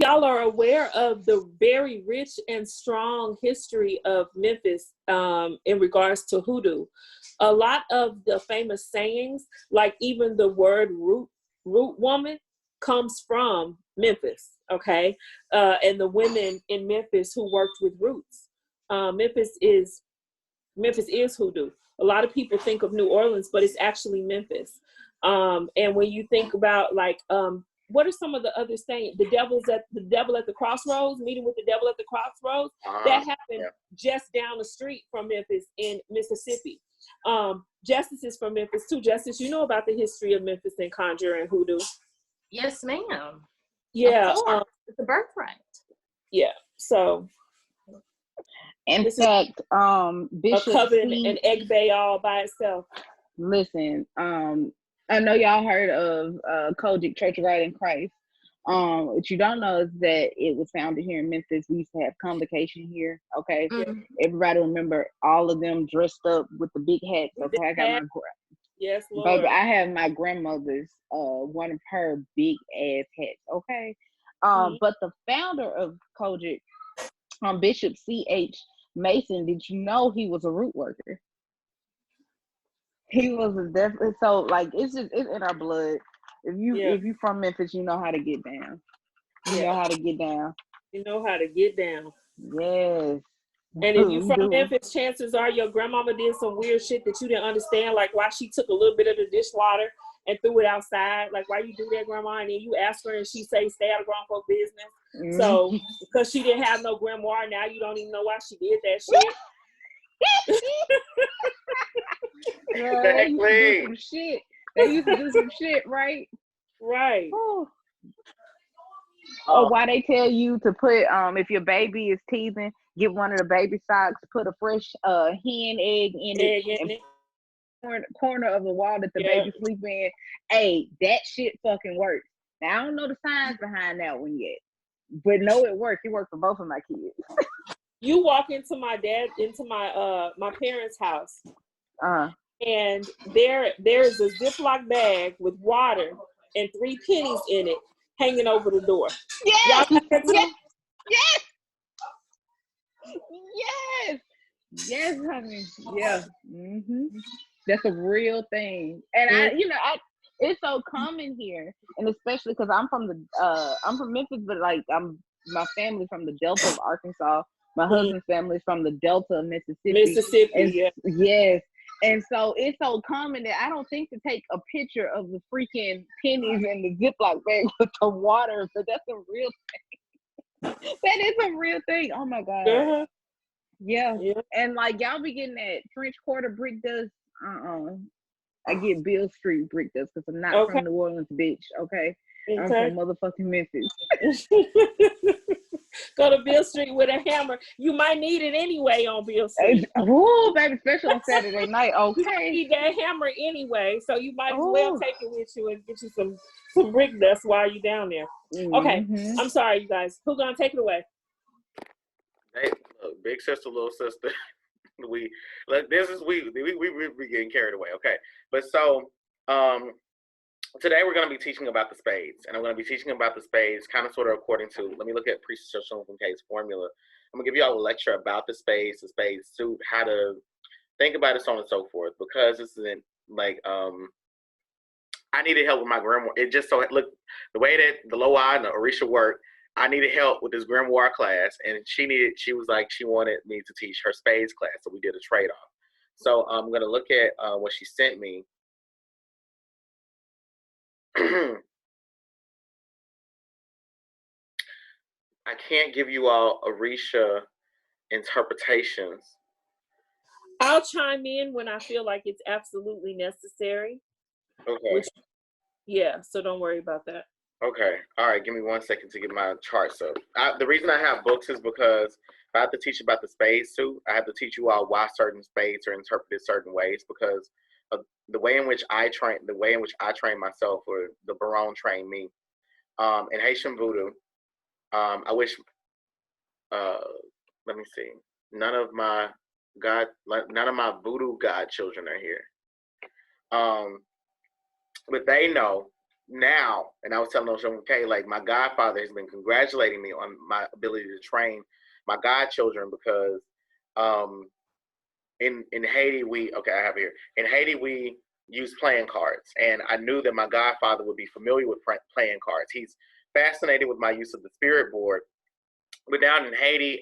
y'all are aware of the very rich and strong history of Memphis in regards to hoodoo. A lot of the famous sayings, like even the word root woman, comes from Memphis, okay? And the women in Memphis who worked with roots. Memphis is hoodoo. A lot of people think of New Orleans, but it's actually Memphis. And when you think about like, what are some of the other sayings? The devil at the crossroads, meeting with the devil at the crossroads. That happened just down the street from Memphis in Mississippi. Justice is from Memphis too. Justice, you know about the history of Memphis and conjure and hoodoo. Yes, ma'am. Yeah. It's a birthright. Yeah. So. In fact, Bishop a coven and egg bay all by itself. Listen, I know y'all heard of Kojic Church of God in Christ. What you don't know is that it was founded here in Memphis. We used to have convocation here. Okay, everybody remember all of them dressed up with the big hats. Okay, I got my yes, Lord. Baby, I have my grandmother's one of her big ass hats. Okay, but the founder of Kojic, Bishop C.H. Mason, did you know he was a root worker? He was definitely so like it's in our blood. If you from Memphis, you know how to get down. You know how to get down. You know how to get down. Yes. And if you from Memphis, chances are your grandmama did some weird shit that you didn't understand, like why she took a little bit of the dishwater and threw it outside. Like, why you do that, grandma? And then you ask her and she say, stay out of grown folk business. So because she didn't have no grimoire, now you don't even know why she did that shit. They used to do some shit. They used to do some shit, right? Right. Or why they tell you to put if your baby is teething, get one of the baby socks, put a fresh hen egg in it, and corner of the wall that the baby sleep in. Hey, that shit fucking works. Now I don't know the science behind that one yet, but no, it worked. It worked for both of my kids. You walk into my my parents' house, and there's a Ziploc bag with water and 3 pennies in it hanging over the door. Yes, yes, yes, honey. Yeah, that's a real thing, and it's so common here, and especially because I'm from Memphis, but like my family's from the Delta of Arkansas. My husband's family's from the Delta of Mississippi. Yes. And so it's so common that I don't think to take a picture of the freaking pennies in the Ziploc bag with the water, but that's a real thing. That is a real thing. Oh my God. Yeah. And like y'all be getting that French Quarter brick dust. I get Beale Street brick dust because I'm not from New Orleans, bitch. Okay. I'm from motherfucking Memphis. Go to Beale Street with a hammer. You might need it anyway on Beale Street. Oh, baby, especially on Saturday night. Okay. You need that hammer anyway, so you might as well take it with you and get you some brick dust while you're down there. Okay. I'm sorry, you guys. Who's gonna take it away? Hey, look, big sister, little sister. we getting carried away. Okay, but so today we're going to be teaching about the spades, and I'm going to be teaching about the spades kind of sort of according to, let me look at Priest Funke's formula. I'm going to give you all a lecture about the spades suit, how to think about it, so on and so forth, because this isn't like, I needed help with my grimoire. It just so, look, the way that the Loa and the Orisha work, I needed help with this grimoire class, and she was like, she wanted me to teach her spades class, so we did a trade-off. So I'm going to look at what she sent me. I can't give you all Orisha interpretations. I'll chime in when I feel like it's absolutely necessary. Okay. So don't worry about that. Okay. All right. Give me 1 second to get my charts up. The reason I have books is because if I have to teach about the spades suit, I have to teach you all why certain spades are interpreted certain ways, because of the way in which I train myself, or the Baron trained me. In Haitian voodoo, I wish, let me see, none of my voodoo god children are here. But they know now, and I was telling Osun, okay, like my godfather has been congratulating me on my ability to train my godchildren because in Haiti I have here in Haiti we use playing cards, and I knew that my godfather would be familiar with playing cards. He's fascinated with my use of the spirit board. But down in Haiti,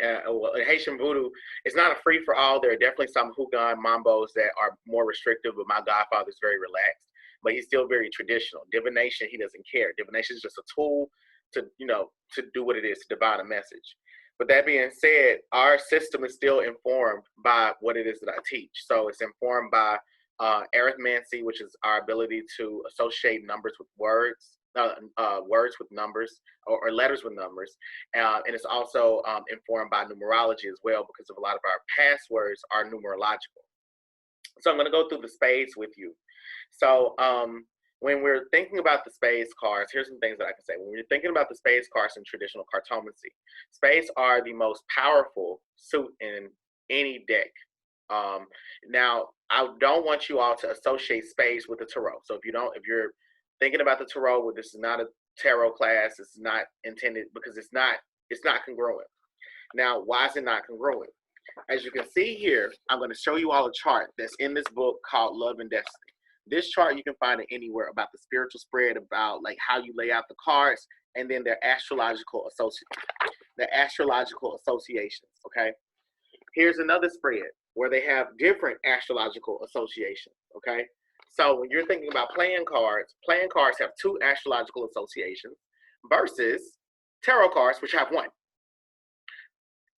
Haitian voodoo, it's not a free for all. There are definitely some Hugon Mambos that are more restrictive, but my godfather's very relaxed. But he's still very traditional. Divination, he doesn't care. Divination is just a tool to, to do what it is, to divine a message. But that being said, our system is still informed by what it is that I teach. So it's informed by arithmancy, which is our ability to associate numbers with words. Words with numbers or letters with numbers, and it's also informed by numerology as well, because of a lot of our passwords are numerological. So I'm going to go through the spades with you. So when we're thinking about the spades cards, here's some things that I can say. When you're thinking about the spades cards in traditional cartomancy, spades are the most powerful suit in any deck. Now, I don't want you all to associate spades with the tarot. So if you're thinking about the tarot, well, this is not a tarot class. It's not intended, because it's not congruent. Now, why is it not congruent? As you can see here, I'm going to show you all a chart that's in this book called Love and Destiny. This chart, you can find it anywhere, about the spiritual spread, about like how you lay out the cards, and then their astrological associations, okay? Here's another spread where they have different astrological associations, okay? So when you're thinking about playing cards have two astrological associations versus tarot cards, which have one.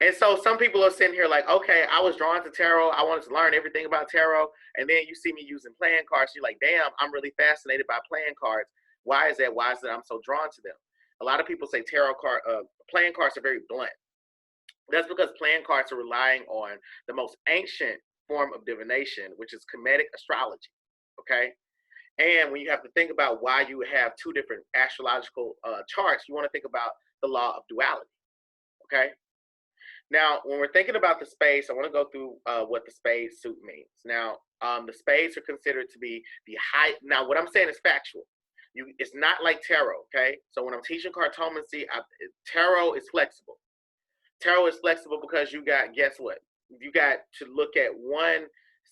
And so some people are sitting here like, okay, I was drawn to tarot. I wanted to learn everything about tarot. And then you see me using playing cards. You're like, damn, I'm really fascinated by playing cards. Why is that? Why is that I'm so drawn to them? A lot of people say playing cards are very blunt. That's because playing cards are relying on the most ancient form of divination, which is Kemetic astrology. Okay, and when you have to think about why you have two different astrological charts, you want to think about the law of duality. Okay, now when we're thinking about the spades, I want to go through what the spade suit means. Now, the spades are considered to be the high. Now, what I'm saying is factual. It's not like tarot. Okay, so when I'm teaching cartomancy, tarot is flexible. Tarot is flexible because guess what? You got to look at one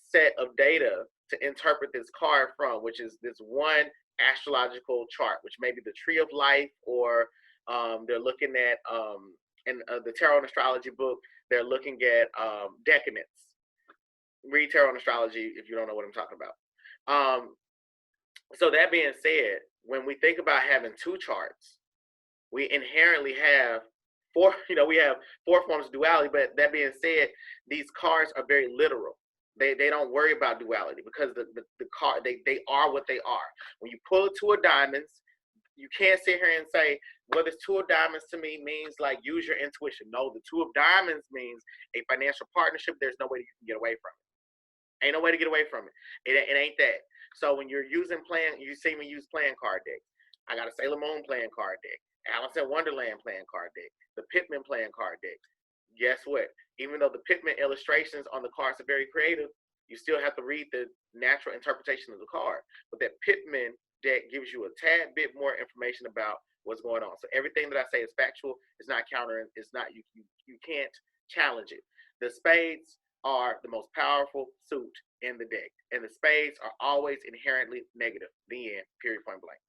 set of data to interpret this card from, which is this one astrological chart, which may be the tree of life, or they're looking at, in the tarot and astrology book, they're looking at decadence. Read tarot and astrology if you don't know what I'm talking about. So that being said, when we think about having two charts, we inherently have we have four forms of duality. But that being said, these cards are very literal. They don't worry about duality, because the card, they are what they are. When you pull a two of diamonds, you can't sit here and say, well, this two of diamonds to me means like use your intuition. No, the two of diamonds means a financial partnership. There's no way you can get away from it. Ain't no way to get away from it. It ain't that. So when you're using you see me use playing card deck. I got a Sailor Moon playing card deck, Alice in Wonderland playing card deck, the Pittman playing card deck. Guess what? Even though the Pittman illustrations on the cards are very creative, you still have to read the natural interpretation of the card. But that Pittman deck gives you a tad bit more information about what's going on. So everything that I say is factual. It's not countering. It's not, you can't challenge it. The spades are the most powerful suit in the deck, and the spades are always inherently negative. The end. Period. Point blank.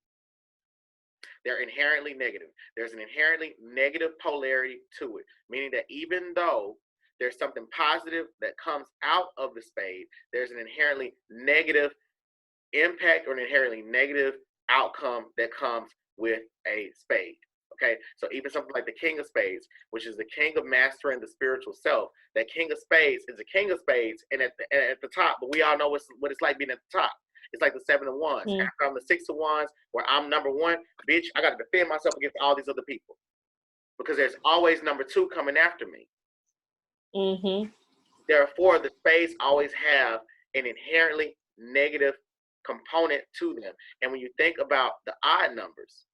They're inherently negative. There's an inherently negative polarity to it, meaning that even though there's something positive that comes out of the spade, there's an inherently negative impact or an inherently negative outcome that comes with a spade. Okay, so even something like the King of Spades, which is the king of mastering the spiritual self, that King of Spades is the King of Spades, and at the top, but we all know what it's like being at the top. It's like the Seven of Wands. Mm. After I'm the Six of Wands, where I'm number one, bitch, I got to defend myself against all these other people, because there's always number two coming after me. Mm-hmm. Therefore, the spades always have an inherently negative component to them. And when you think about the odd numbers,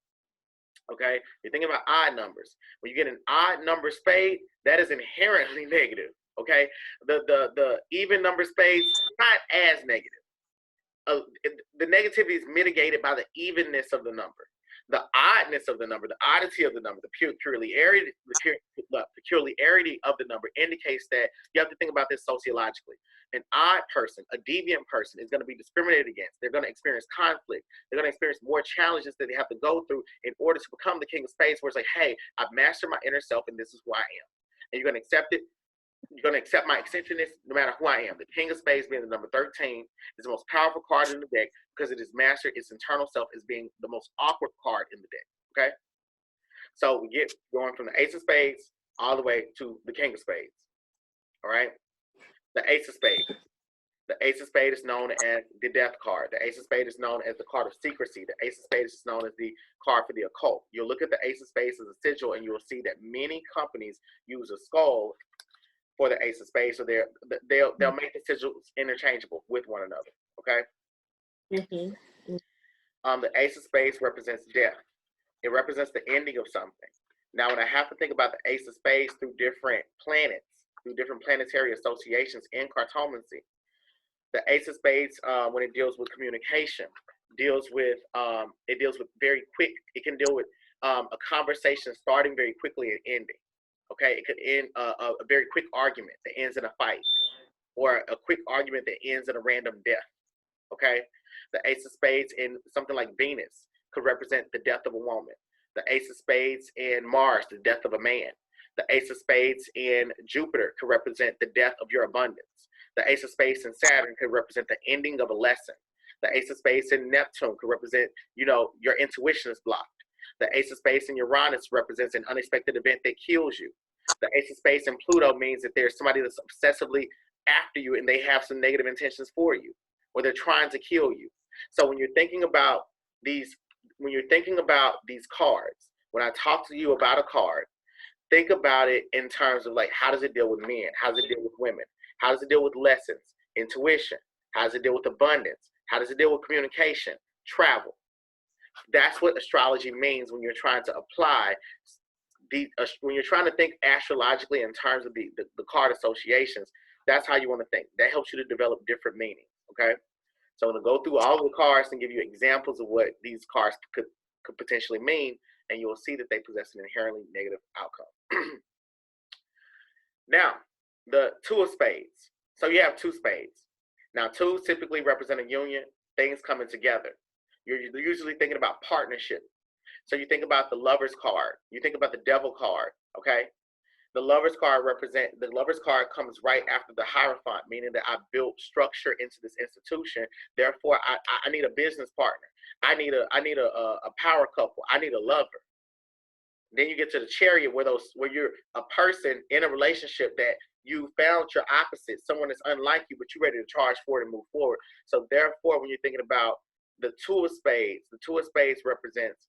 okay, you're thinking about odd numbers. When you get an odd number spade, that is inherently negative. Okay, the even number spades, not as negative. The negativity is mitigated by the evenness of the number. The oddness of the number, the oddity of the number, the peculiarity of the number indicates that you have to think about this sociologically. An odd person, a deviant person, is going to be discriminated against. They're going to experience conflict. They're going to experience more challenges that they have to go through in order to become the king of spades, where it's like, hey, I've mastered my inner self and this is who I am. And you're going to accept it. You're going to accept my eccentricness no matter who I am. The king of spades being the number 13 is the most powerful card in the deck because it is mastered its internal self as being the most awkward card in the deck, okay? So we get going from the ace of spades all the way to the king of spades, all right? The ace of spades. The ace of spades is known as the death card. The ace of spades is known as the card of secrecy. The ace of spades is known as the card for the occult. You'll look at the ace of spades as a sigil and you'll see that many companies use a skull for the ace of spades, so they'll make the sigils interchangeable with one another. Okay. The ace of spades represents death. It represents the ending of something. Now, when I have to think about the ace of spades through different planets, through different planetary associations in cartomancy, the ace of spades, when it deals with communication, deals with very quick. It can deal with a conversation starting very quickly and ending. Okay, it could end a very quick argument that ends in a fight, or a quick argument that ends in a random death. Okay, the ace of spades in something like Venus could represent the death of a woman. The ace of spades in Mars, the death of a man. The ace of spades in Jupiter could represent the death of your abundance. The ace of spades in Saturn could represent the ending of a lesson. The ace of spades in Neptune could represent, your intuition is blocked. The ace of spades in Uranus represents an unexpected event that kills you. The ace of spades in Pluto means that there's somebody that's obsessively after you and they have some negative intentions for you, or they're trying to kill you. So when you're thinking about these cards, when I talk to you about a card, think about it in terms of like, how does it deal with men? How does it deal with women? How does it deal with lessons, intuition? How does it deal with abundance? How does it deal with communication, travel? That's what astrology means when you're trying to apply when you're trying to think astrologically in terms of the card associations. That's how you want to think. That helps you to develop different meanings. Okay, so I'm going to go through all of the cards and give you examples of what these cards could potentially mean, and you will see that they possess an inherently negative outcome. Now, the two of spades. So you have two spades. Now, twos typically represent a union, things coming together. You're usually thinking about partnership. So you think about the Lover's card. You think about the Devil card, okay? The Lover's card comes right after the Hierophant, meaning that I built structure into this institution. Therefore, I need a business partner. I need a power couple. I need a lover. Then you get to the Chariot, where you're a person in a relationship that you found your opposite, someone that's unlike you, but you're ready to charge forward and move forward. So therefore, when you're thinking about the Two of Spades represents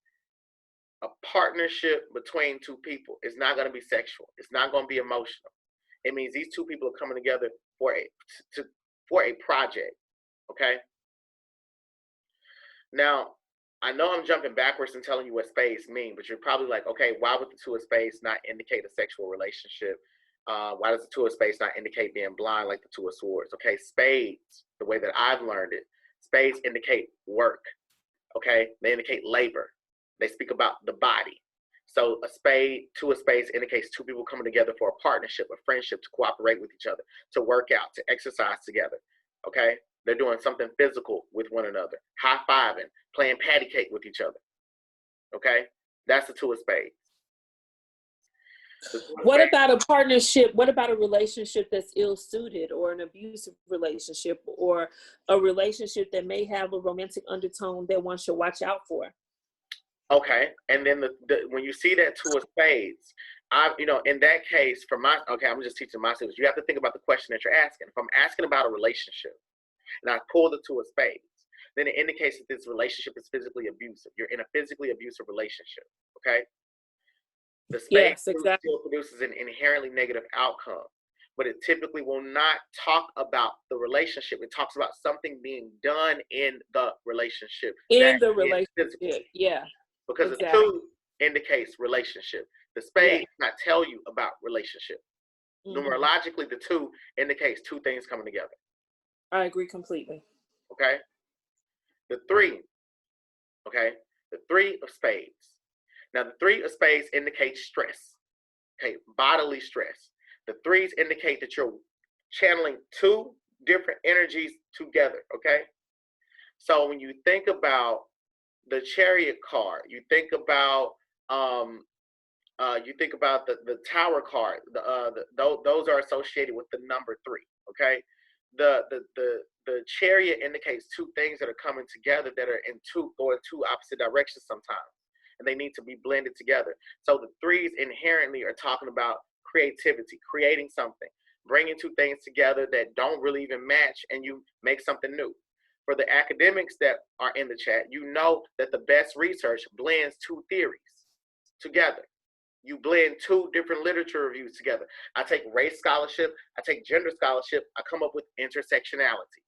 a partnership between two people. It's not going to be sexual. It's not going to be emotional. It means these two people are coming together for a project. Okay. Now, I know I'm jumping backwards and telling you what spades mean, but you're probably like, okay, why would the Two of Spades not indicate a sexual relationship? Why does the Two of Spades not indicate being blind like the Two of Swords? Okay, spades, the way that I've learned it, spades indicate work. Okay, they indicate labor. They speak about the body. So a spade, Two of Spades indicates two people coming together for a partnership, a friendship, to cooperate with each other, to work out, to exercise together. Okay, they're doing something physical with one another, high-fiving, playing patty cake with each other. Okay, that's the Two of Spades. What about a partnership? What about a relationship that's ill-suited, or an abusive relationship, or a relationship that may have a romantic undertone that one should watch out for? Okay, and then when you see that Two of Spades, in that case, I'm just teaching my students, you have to think about the question that you're asking. If I'm asking about a relationship, and I pull the Two of Spades, then it indicates that this relationship is physically abusive. You're in a physically abusive relationship, okay? The spade still produces an inherently negative outcome, but it typically will not talk about the relationship. It talks about something being done in the relationship. Yeah. Because the two indicates relationship. The spade does not tell you about relationship. Numerologically, the two indicates two things coming together. I agree completely. Okay. The three. Okay. The three of spades. Now, the three of spades indicates stress, okay, bodily stress. The threes indicate that you're channeling two different energies together, okay? So when you think about the Chariot card, you think about the Tower card. Those are associated with the number three, okay? The Chariot indicates two things that are coming together that are going two opposite directions sometimes, and they need to be blended together. So the threes inherently are talking about creativity, creating something, bringing two things together that don't really even match, and you make something new. For the academics that are in the chat, you know that the best research blends two theories together. You blend two different literature reviews together. I take race scholarship, I take gender scholarship, I come up with intersectionality.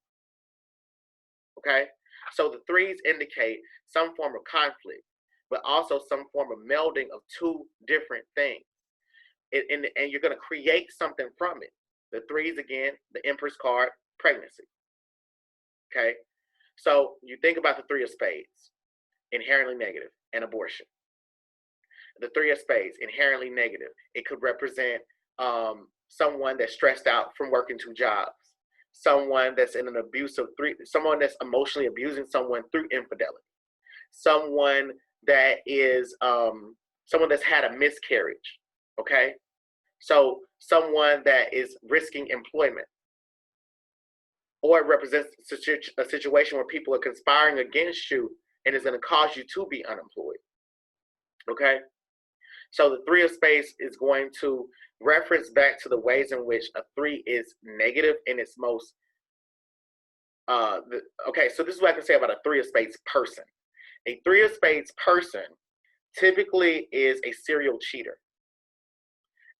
Okay? So the threes indicate some form of conflict, but also some form of melding of two different things. And you're going to create something from it. The threes, again, the Empress card, pregnancy. Okay? So you think about the three of spades, inherently negative, and abortion. The three of spades, inherently negative. It could represent someone that's stressed out from working two jobs, someone that's in an abusive someone that's emotionally abusing someone through infidelity, someone that is someone that's had a miscarriage. Okay, so someone that is risking employment, or it represents a situation where people are conspiring against you and is going to cause you to be unemployed. Okay. So the three of spades is going to reference back to the ways in which a three is negative in its most, okay, so this is what I can say about a three of spades person. A three of spades person typically is a serial cheater.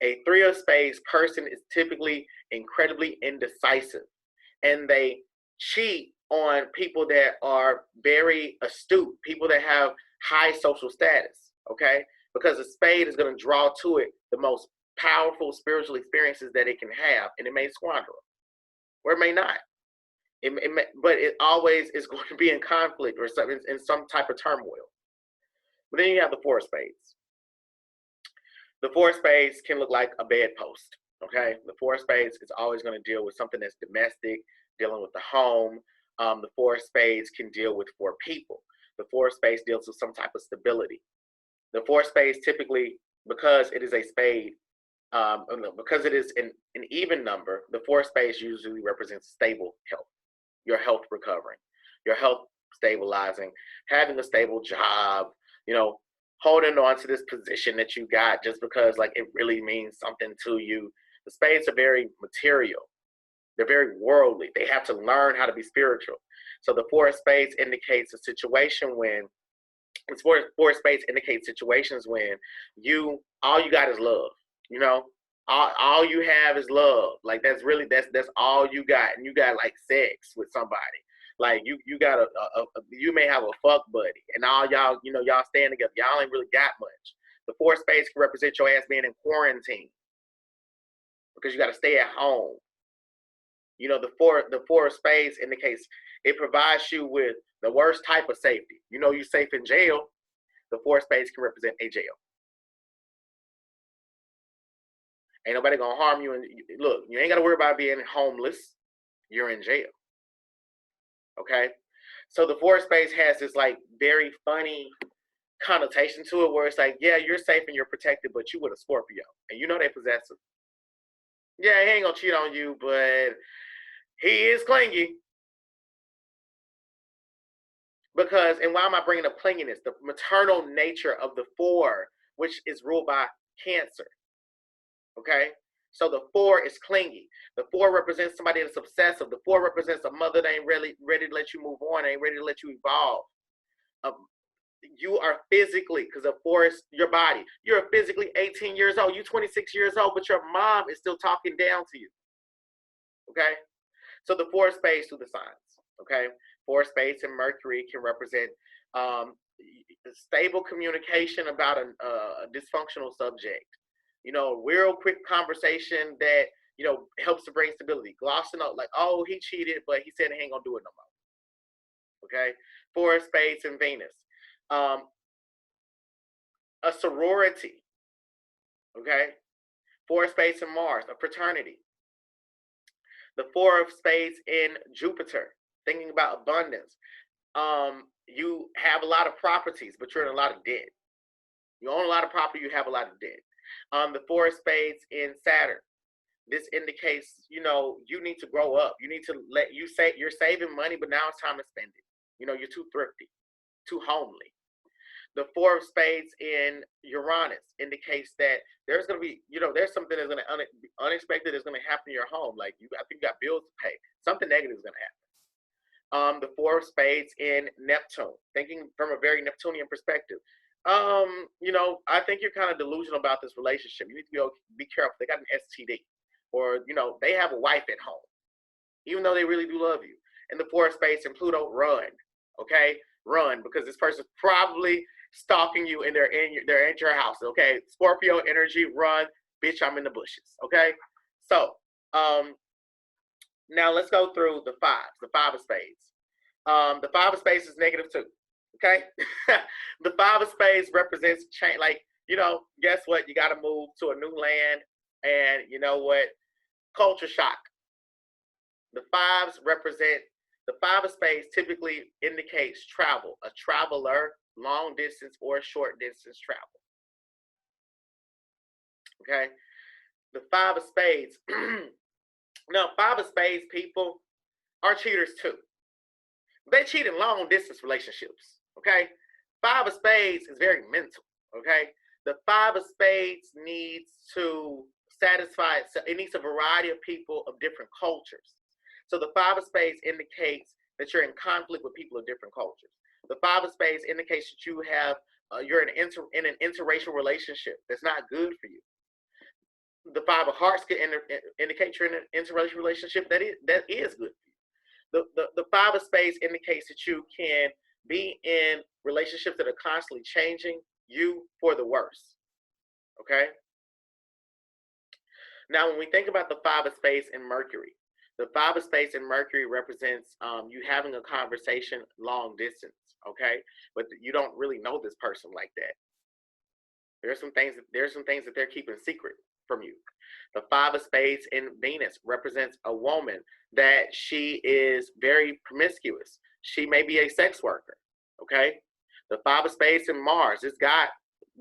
A three of spades person is typically incredibly indecisive, and they cheat on people that are very astute, people that have high social status, okay? Because a spade is going to draw to it the most powerful spiritual experiences that it can have, and it may squander them, or it may not. But it always is going to be in conflict or something, in some type of turmoil. But then you have the four of spades. The four of spades can look like a bedpost, okay? The four of spades is always going to deal with something that's domestic, dealing with the home. The four of spades can deal with four people. The four of spades deals with some type of stability. The four of spades typically, because it is a spade, because it is an even number, the four of spades usually represents stable health, your health recovering, your health stabilizing, having a stable job, holding on to this position that you got just because like it really means something to you. The spades are very material. They're very worldly. They have to learn how to be spiritual. So the four of spades indicates a situation when four of spades indicates situations when all you got is love. All you have is love. Like that's all you got, and you got like sex with somebody. Like you got you may have a fuck buddy, and all y'all y'all staying together. Y'all ain't really got much. The four of spades can represent your ass being in quarantine because you got to stay at home. The four of spades indicates it provides you with the worst type of safety. You're safe in jail. The four of spades can represent a jail. Ain't nobody gonna harm you. And look, you ain't gotta worry about being homeless. You're in jail. Okay? So the four of spades has this like very funny connotation to it where it's like, yeah, you're safe and you're protected, but you with a Scorpio. And they possessive. Yeah, he ain't gonna cheat on you, but he is clingy. Because, and why am I bringing up clinginess? The maternal nature of the four, which is ruled by Cancer. Okay? So the four is clingy. The four represents somebody that's obsessive. The four represents a mother that ain't really ready to let you move on, ain't ready to let you evolve. You are physically, because the four is your body. You're physically 18 years old. You're 26 years old, but your mom is still talking down to you. Okay? So the four of spades through the signs. Okay? Four of spades and Mercury can represent stable communication about a dysfunctional subject. Real quick conversation that, helps to bring stability. Glossing up like, oh, he cheated, but he said he ain't gonna do it no more. Okay? Four of spades and Venus. a sorority. Okay? 4 of Spades in Mars, a fraternity. The 4 of Spades in Jupiter, thinking about abundance. You have a lot of properties, but you're in a lot of debt. You own a lot of property, you have a lot of debt. The 4 of Spades in Saturn. This indicates, you need to grow up. You need to you're saving money, but now it's time to spend it. You're too thrifty, too homely. The 4 of Spades in Uranus indicates that there's going to be, there's something that's going to unexpected is going to happen in your home. Like I think you got bills to pay. Something negative is going to happen. The 4 of Spades in Neptune, thinking from a very Neptunian perspective. I think you're kind of delusional about this relationship. You need to be careful. They got an STD, or they have a wife at home, even though they really do love you. And the 4 of Spades in Pluto, run, okay, run, because this person's probably stalking you and they're at your house, okay? Scorpio energy, run, bitch, I'm in the bushes, okay? So, now let's go through the 5s, the 5 of Spades. The 5 of Spades is -2, okay? The 5 of Spades represents change, like, guess what? You got to move to a new land, and you know what? Culture shock. The 5s represent, the 5 of Spades typically indicates travel, a traveler, long distance or short distance travel. Okay? The 5 of Spades. Now, 5 of Spades people are cheaters too. They cheat in long distance relationships. Okay? 5 of Spades is very mental. Okay? The 5 of Spades needs to satisfy, it needs a variety of people of different cultures. So the 5 of Spades indicates that you're in conflict with people of different cultures. The 5 of Spades indicates that you have, you're in an interracial relationship that's not good for you. The 5 of Hearts can indicate you're in an interracial relationship that is good for you. The 5 of Spades indicates that you can be in relationships that are constantly changing you for the worse. Okay? Now, when we think about the 5 of Spades in Mercury, the 5 of Spades in Mercury represents you having a conversation long distance, okay? But you don't really know this person like that. There's some things that they're keeping secret from you. The 5 of Spades in Venus represents a woman that she is very promiscuous. She may be a sex worker, okay? The 5 of Spades in Mars, this guy,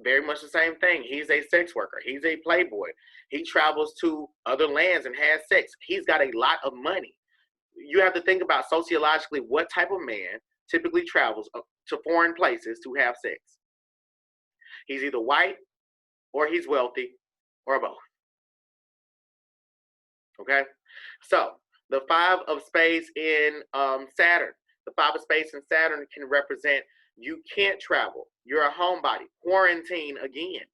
very much the same thing. He's a sex worker. He's a playboy. He travels to other lands and has sex. He's got a lot of money. You have to think about sociologically what type of man typically travels to foreign places to have sex. He's either white or he's wealthy or both. Okay? So the 5 of Spades in Saturn. The 5 of Spades in Saturn can represent you can't travel. You're a homebody. Quarantine again.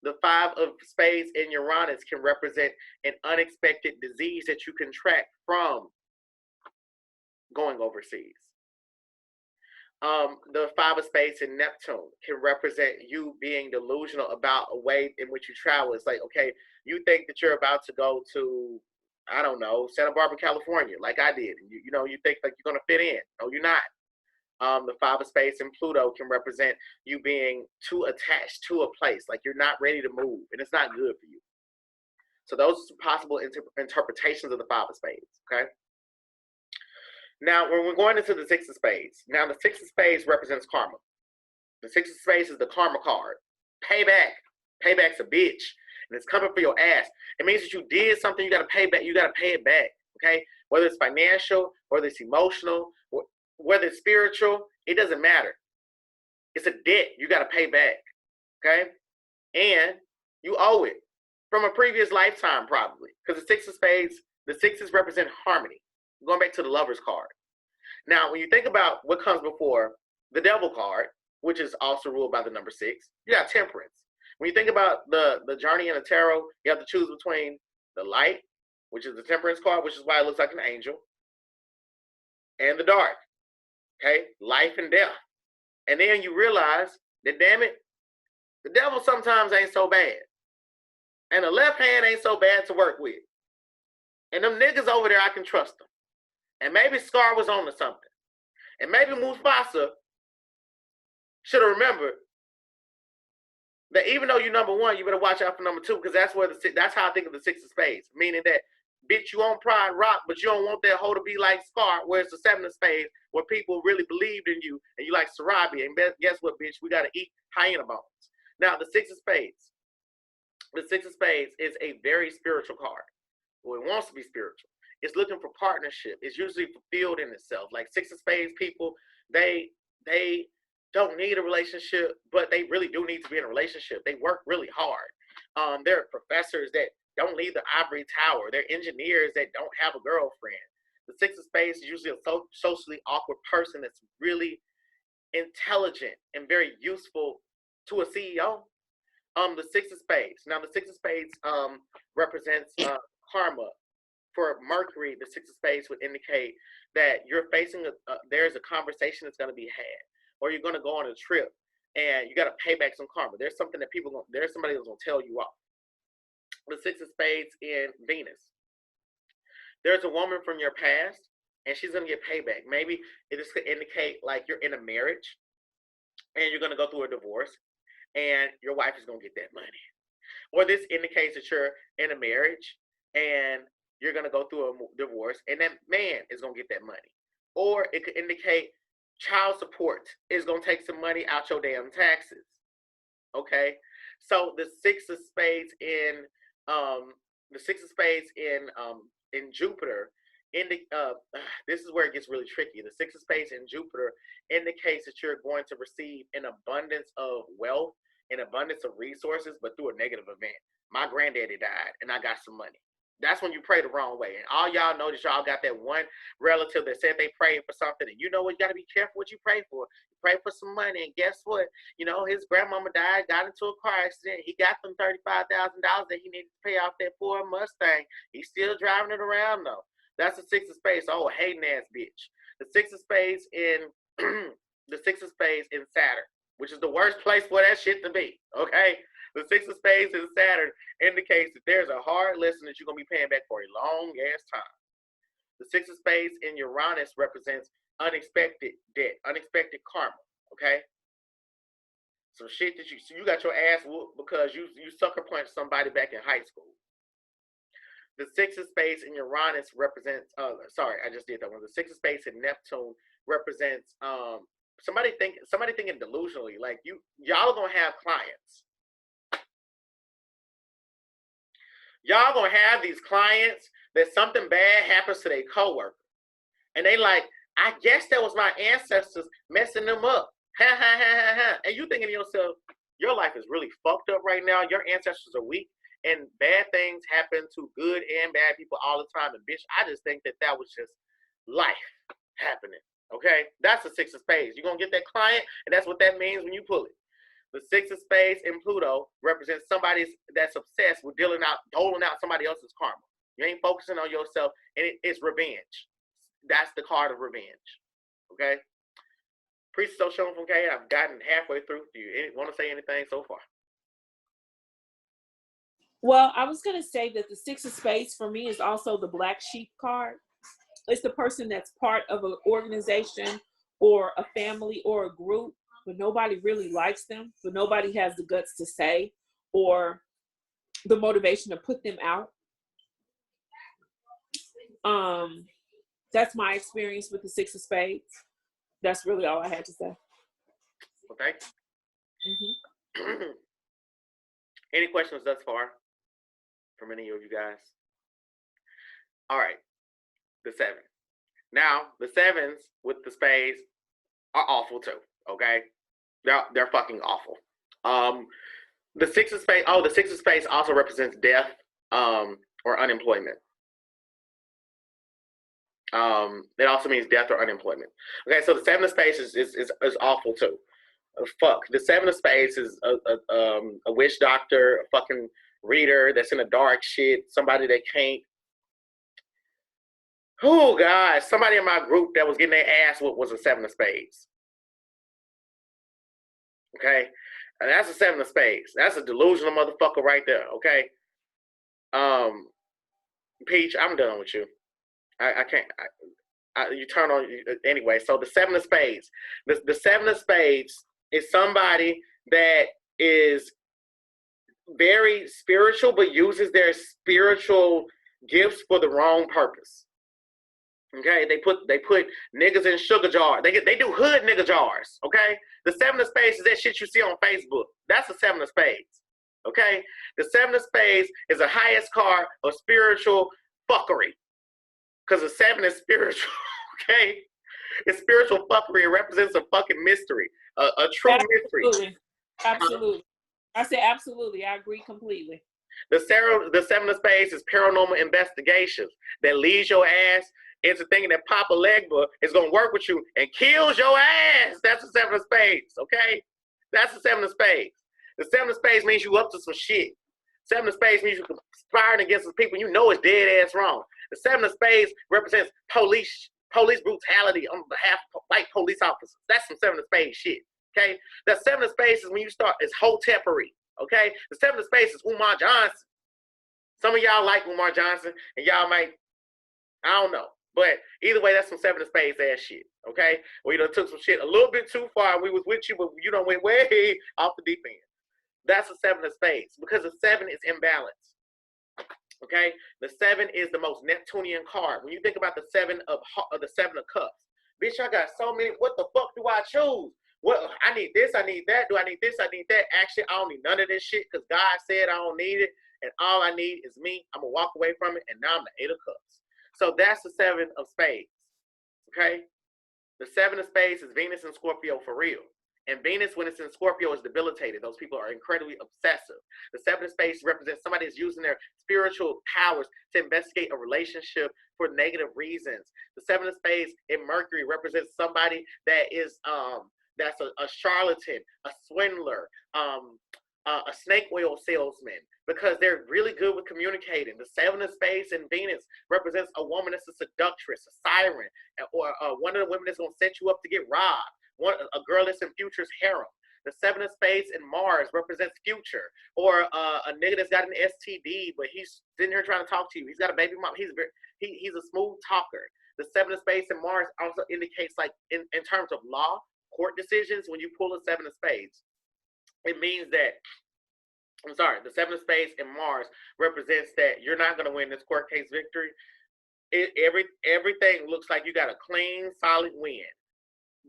The 5 of Spades in Uranus can represent an unexpected disease that you contract from going overseas. The 5 of Spades in Neptune can represent you being delusional about a way in which you travel. It's like, okay, you think that you're about to go to, I don't know, Santa Barbara, California, like I did. And you think like you're going to fit in. No, you're not. The 5 of Spades in Pluto can represent you being too attached to a place, like you're not ready to move, and it's not good for you. So those are some possible interpretations of the 5 of Spades, okay? Now, when we're going into the 6 of Spades, now the 6 of Spades represents karma. The 6 of Spades is the karma card. Payback. Payback's a bitch, and it's coming for your ass. It means that you did something, you got to pay back. You got to pay it back, okay? Whether it's financial, whether it's emotional, whether it's spiritual, it doesn't matter. It's a debt you got to pay back, okay? And you owe it from a previous lifetime probably, because the 6 of Spades, the 6s represent harmony. Going back to the Lover's card. Now, when you think about what comes before the Devil card, which is also ruled by the number 6, you got Temperance. When you think about the journey in the tarot, you have to choose between the light, which is the Temperance card, which is why it looks like an angel, and the dark. Okay, life and death. And then you realize that, damn it, the devil sometimes ain't so bad. And the left hand ain't so bad to work with. And them niggas over there, I can trust them. And maybe Scar was on to something. And maybe Mufasa should have remembered that even though you're number one, you better watch out for number two, because that's how I think of the six of spades. Meaning that, bitch, you on Pride Rock, but you don't want that hoe to be like Scar, where it's the seven of spades, where people really believed in you, and you like Sarabi, and guess what, bitch? We got to eat hyena bones. Now, the six of spades. The six of spades is a very spiritual card. Well, it wants to be spiritual. It's looking for partnership. It's usually fulfilled in itself. Like six of spades people, they don't need a relationship, but they really do need to be in a relationship. They work really hard. They're professors that don't leave the ivory tower. They're engineers that don't have a girlfriend. The six of spades is usually a socially awkward person that's really intelligent and very useful to a CEO. The six of spades. Now, the six of spades represents karma. For Mercury, the six of spades would indicate that you're facing there's a conversation that's going to be had, or you're going to go on a trip and you got to pay back some karma. There's something that there's somebody that's going to tell you off. The six of spades in Venus. There's a woman from your past and she's going to get payback. Maybe it just could indicate like you're in a marriage and you're going to go through a divorce and your wife is going to get that money. Or this indicates that you're in a marriage and you're going to go through a divorce and that man is going to get that money. Or it could indicate child support is going to take some money out your damn taxes. Okay? So the six of spades in Jupiter, this is where it gets really tricky. The six of spades in Jupiter indicates that you're going to receive an abundance of wealth, an abundance of resources, but through a negative event. My granddaddy died and I got some money. That's when you pray the wrong way. And all y'all know that y'all got that one relative that said they prayed for something. And you know what? You got to be careful what you pray for. You pray for some money. And guess what? You know, his grandmama died, got into a car accident. He got them $35,000 that he needed to pay off that Ford Mustang. He's still driving it around, though. That's the six of spades. Oh, hating ass bitch. The six of spades in the six of spades in Saturn, which is the worst place for that shit to be. Okay? The six of spades in Saturn indicates that there's a hard lesson that you're going to be paying back for a long ass time. The six of spades in Uranus represents unexpected debt, unexpected karma. Okay? Some shit that you got your ass whooped because you sucker punched somebody back in high school. The six of spades in Uranus represents, sorry, I just did that one. The six of spades in Neptune represents somebody thinking delusionally, like y'all gonna have clients. Y'all gonna have these clients that something bad happens to their coworker. And they like, I guess that was my ancestors messing them up. Ha ha ha ha ha. And you thinking to yourself, your life is really fucked up right now. Your ancestors are weak and bad things happen to good and bad people all the time. And bitch, I just think that was just life happening. Okay? That's the six of spades. You're gonna get that client, and that's what that means when you pull it. The six of spades in Pluto represents somebody that's obsessed with doling out somebody else's karma. You ain't focusing on yourself, and it's revenge. That's the card of revenge. Okay? Priest so shown from K. I've gotten halfway through. Do you want to say anything so far? Well, I was going to say that the six of spades for me is also the black sheep card. It's the person that's part of an organization or a family or a group, but nobody really likes them, but nobody has the guts to say or the motivation to put them out. That's my experience with the six of spades. That's really all I had to say. Okay. Mm-hmm. Any questions thus far from any of you guys? All right. The seven. Now, the sevens with the spades are awful too. Okay, they're fucking awful. The six of spades. Oh, the six of spades also represents death, or unemployment. It also means death or unemployment. Okay, so the seven of spades is awful too. Fuck, the seven of spades is a witch doctor, a fucking reader that's in the dark shit. Somebody that can't. Oh God, somebody in my group that was getting their ass whooped was a seven of spades. Okay, and that's a seven of spades. That's a delusional motherfucker right there. Okay, Peach, I'm done with you. I can't. You turn on anyway. So the seven of spades. The seven of spades is somebody that is very spiritual, but uses their spiritual gifts for the wrong purpose. Okay, they put niggas in sugar jars. They do hood nigga jars. Okay, the seven of spades is that shit you see on Facebook. That's the seven of spades. Okay, the seven of spades is the highest card of spiritual fuckery, because the seven is spiritual. Okay, it's spiritual fuckery. It represents a fucking mystery, a true mystery. Absolutely. I said absolutely. I agree completely. The seven of spades is paranormal investigations that leads your ass into thinking that Papa Legba is going to work with you and kills your ass. That's the seven of spades, okay? That's the seven of spades. The seven of spades means you up to some shit. Seven of spades means you're conspiring against some people you know is dead ass wrong. The seven of spades represents police brutality on behalf of white police officers. That's some seven of spades shit, okay? That seven of spades is when you start, it's hotepery, okay? The seven of spades is Umar Johnson. Some of y'all like Umar Johnson, and y'all might, I don't know. But either way, that's some seven of spades ass shit, okay? We done took some shit a little bit too far, and we was with you, but you done went way off the deep end. That's a seven of spades, because the seven is imbalance, okay? The seven is the most Neptunian card. When you think about the seven of cups, bitch, I got so many, what the fuck do I choose? What, I need this, I need that, do I need this, I need that? Actually, I don't need none of this shit, because God said I don't need it, and all I need is me. I'm going to walk away from it, and now I'm the eight of cups. So that's the seven of spades, okay? The seven of spades is Venus and Scorpio for real. And Venus, when it's in Scorpio, is debilitated. Those people are incredibly obsessive. The seven of spades represents somebody who's using their spiritual powers to investigate a relationship for negative reasons. The seven of spades in Mercury represents somebody that is that's a charlatan, a swindler, a snake oil salesman, because they're really good with communicating. The seven of spades in Venus represents a woman that's a seductress, a siren, or one of the women that's going to set you up to get robbed. A girl that's in Future's harem. The seven of spades in Mars represents Future, or a nigga that's got an STD, but he's sitting here trying to talk to you. He's got a baby mom. He's a smooth talker. The seven of spades in Mars also indicates, like, in terms of law, court decisions, when you pull a seven of spades, it means that, the seven of spades in Mars represents that you're not going to win this court case victory. Everything looks like you got a clean, solid win,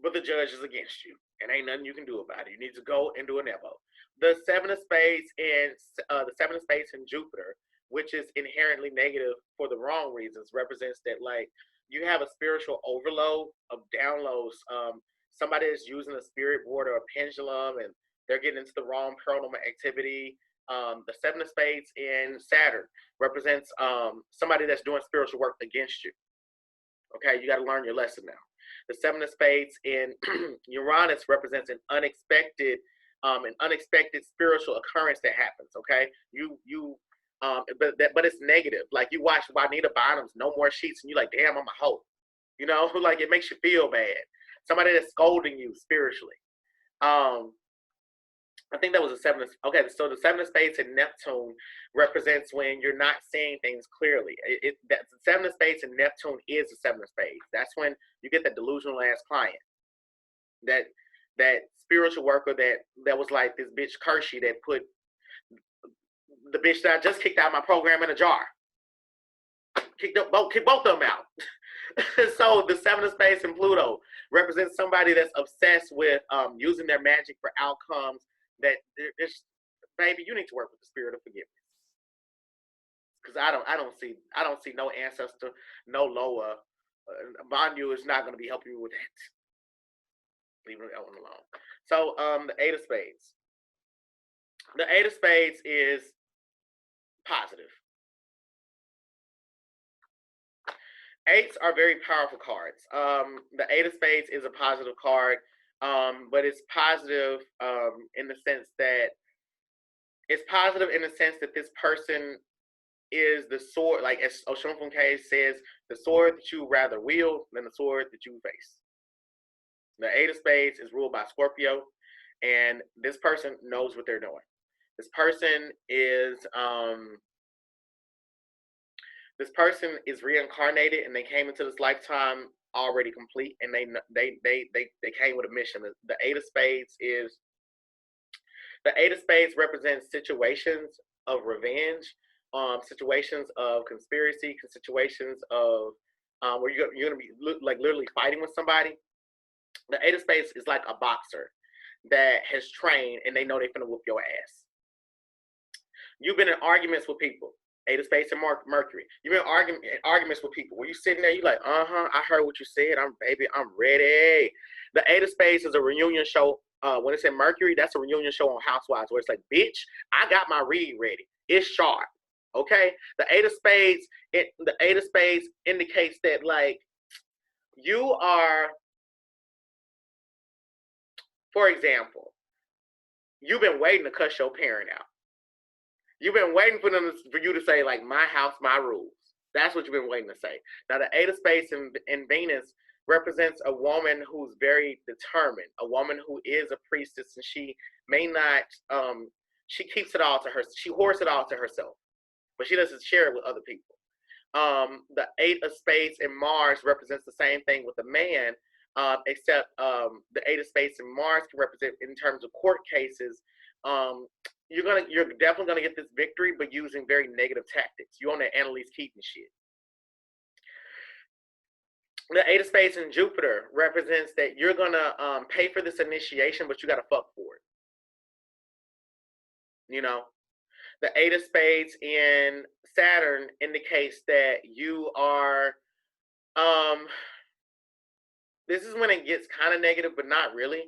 but the judge is against you, and ain't nothing you can do about it. You need to go and do an evo. The seven of spades in Jupiter, which is inherently negative for the wrong reasons, represents that, like, you have a spiritual overload of downloads. Somebody is using a spirit board or a pendulum, and they're getting into the wrong paranormal activity. The seven of spades in Saturn represents somebody that's doing spiritual work against you. Okay, you got to learn your lesson now. The seven of spades in Uranus represents an unexpected spiritual occurrence that happens. Okay, but it's negative. Like, you watch Juanita Bottom's No More Sheets, and you're like, damn, I'm a hoe. You know, like, it makes you feel bad. Somebody that's scolding you spiritually. I think that was a seven. Okay, so the seven of spades in Neptune represents when you're not seeing things clearly. That the seven of spades in Neptune is the seven of spades. That's when you get that delusional ass client, that spiritual worker that was like this bitch Kershey that put the bitch that I just kicked out of my program in a jar. Kicked both of them out. So the seven of spades in Pluto represents somebody that's obsessed with using their magic for outcomes. That there's, baby, you need to work with the spirit of forgiveness, because I don't see no ancestor, no Loa. Banyu is not going to be helping you with that. Leave that one alone. So the eight of spades. The eight of spades is positive. Eights are very powerful cards. The eight of spades is a positive card. But it's positive in the sense that this person is the sword, like as Osun Funke says, the sword that you rather wield than the sword that you face. The eight of spades is ruled by Scorpio, and this person knows what they're doing. This person is reincarnated, and they came into this lifetime already complete, and they came with a mission. The eight of spades is The Eight of Spades represents situations of revenge, situations of conspiracy, situations of where you're gonna be like literally fighting with somebody. The Eight of Spades is like a boxer that has trained and they know they're gonna whoop your ass. You've been in arguments with people. Eight of Spades and Mercury. You've been arguments with people. Where you sitting there, you like, I heard what you said. I'm ready. The Eight of Spades is a reunion show. When it's in Mercury, that's a reunion show on Housewives where it's like, bitch, I got my read ready. It's sharp. Okay? The Eight of Spades indicates that like you are, for example, you've been waiting to cuss your parent out. You've been waiting for you to say, like, my house, my rules. That's what you've been waiting to say. Now, the Eight of Spades in Venus represents a woman who's very determined, a woman who is a priestess, and she may not, she keeps it all to her, she hoards it all to herself, but she doesn't share it with other people. The Eight of Spades in Mars represents the same thing with a man, except the Eight of Spades in Mars can represent, in terms of court cases, you're definitely gonna get this victory, but using very negative tactics. You on that Annalise Keaton shit. The Eight of Spades in Jupiter represents that you're gonna pay for this initiation, but you gotta fuck for it. You know, the Eight of Spades in Saturn indicates that you are. This is when it gets kind of negative, but not really.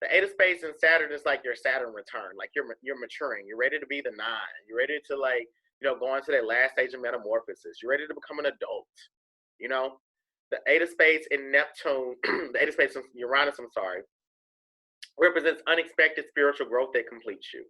The Eight of Spades in Saturn is like your Saturn return. Like you're maturing. You're ready to be the 9. You're ready to like, go into that last stage of metamorphosis. You're ready to become an adult. The Eight of Spades in Neptune, the Eight of Spades in Uranus, represents unexpected spiritual growth that completes you.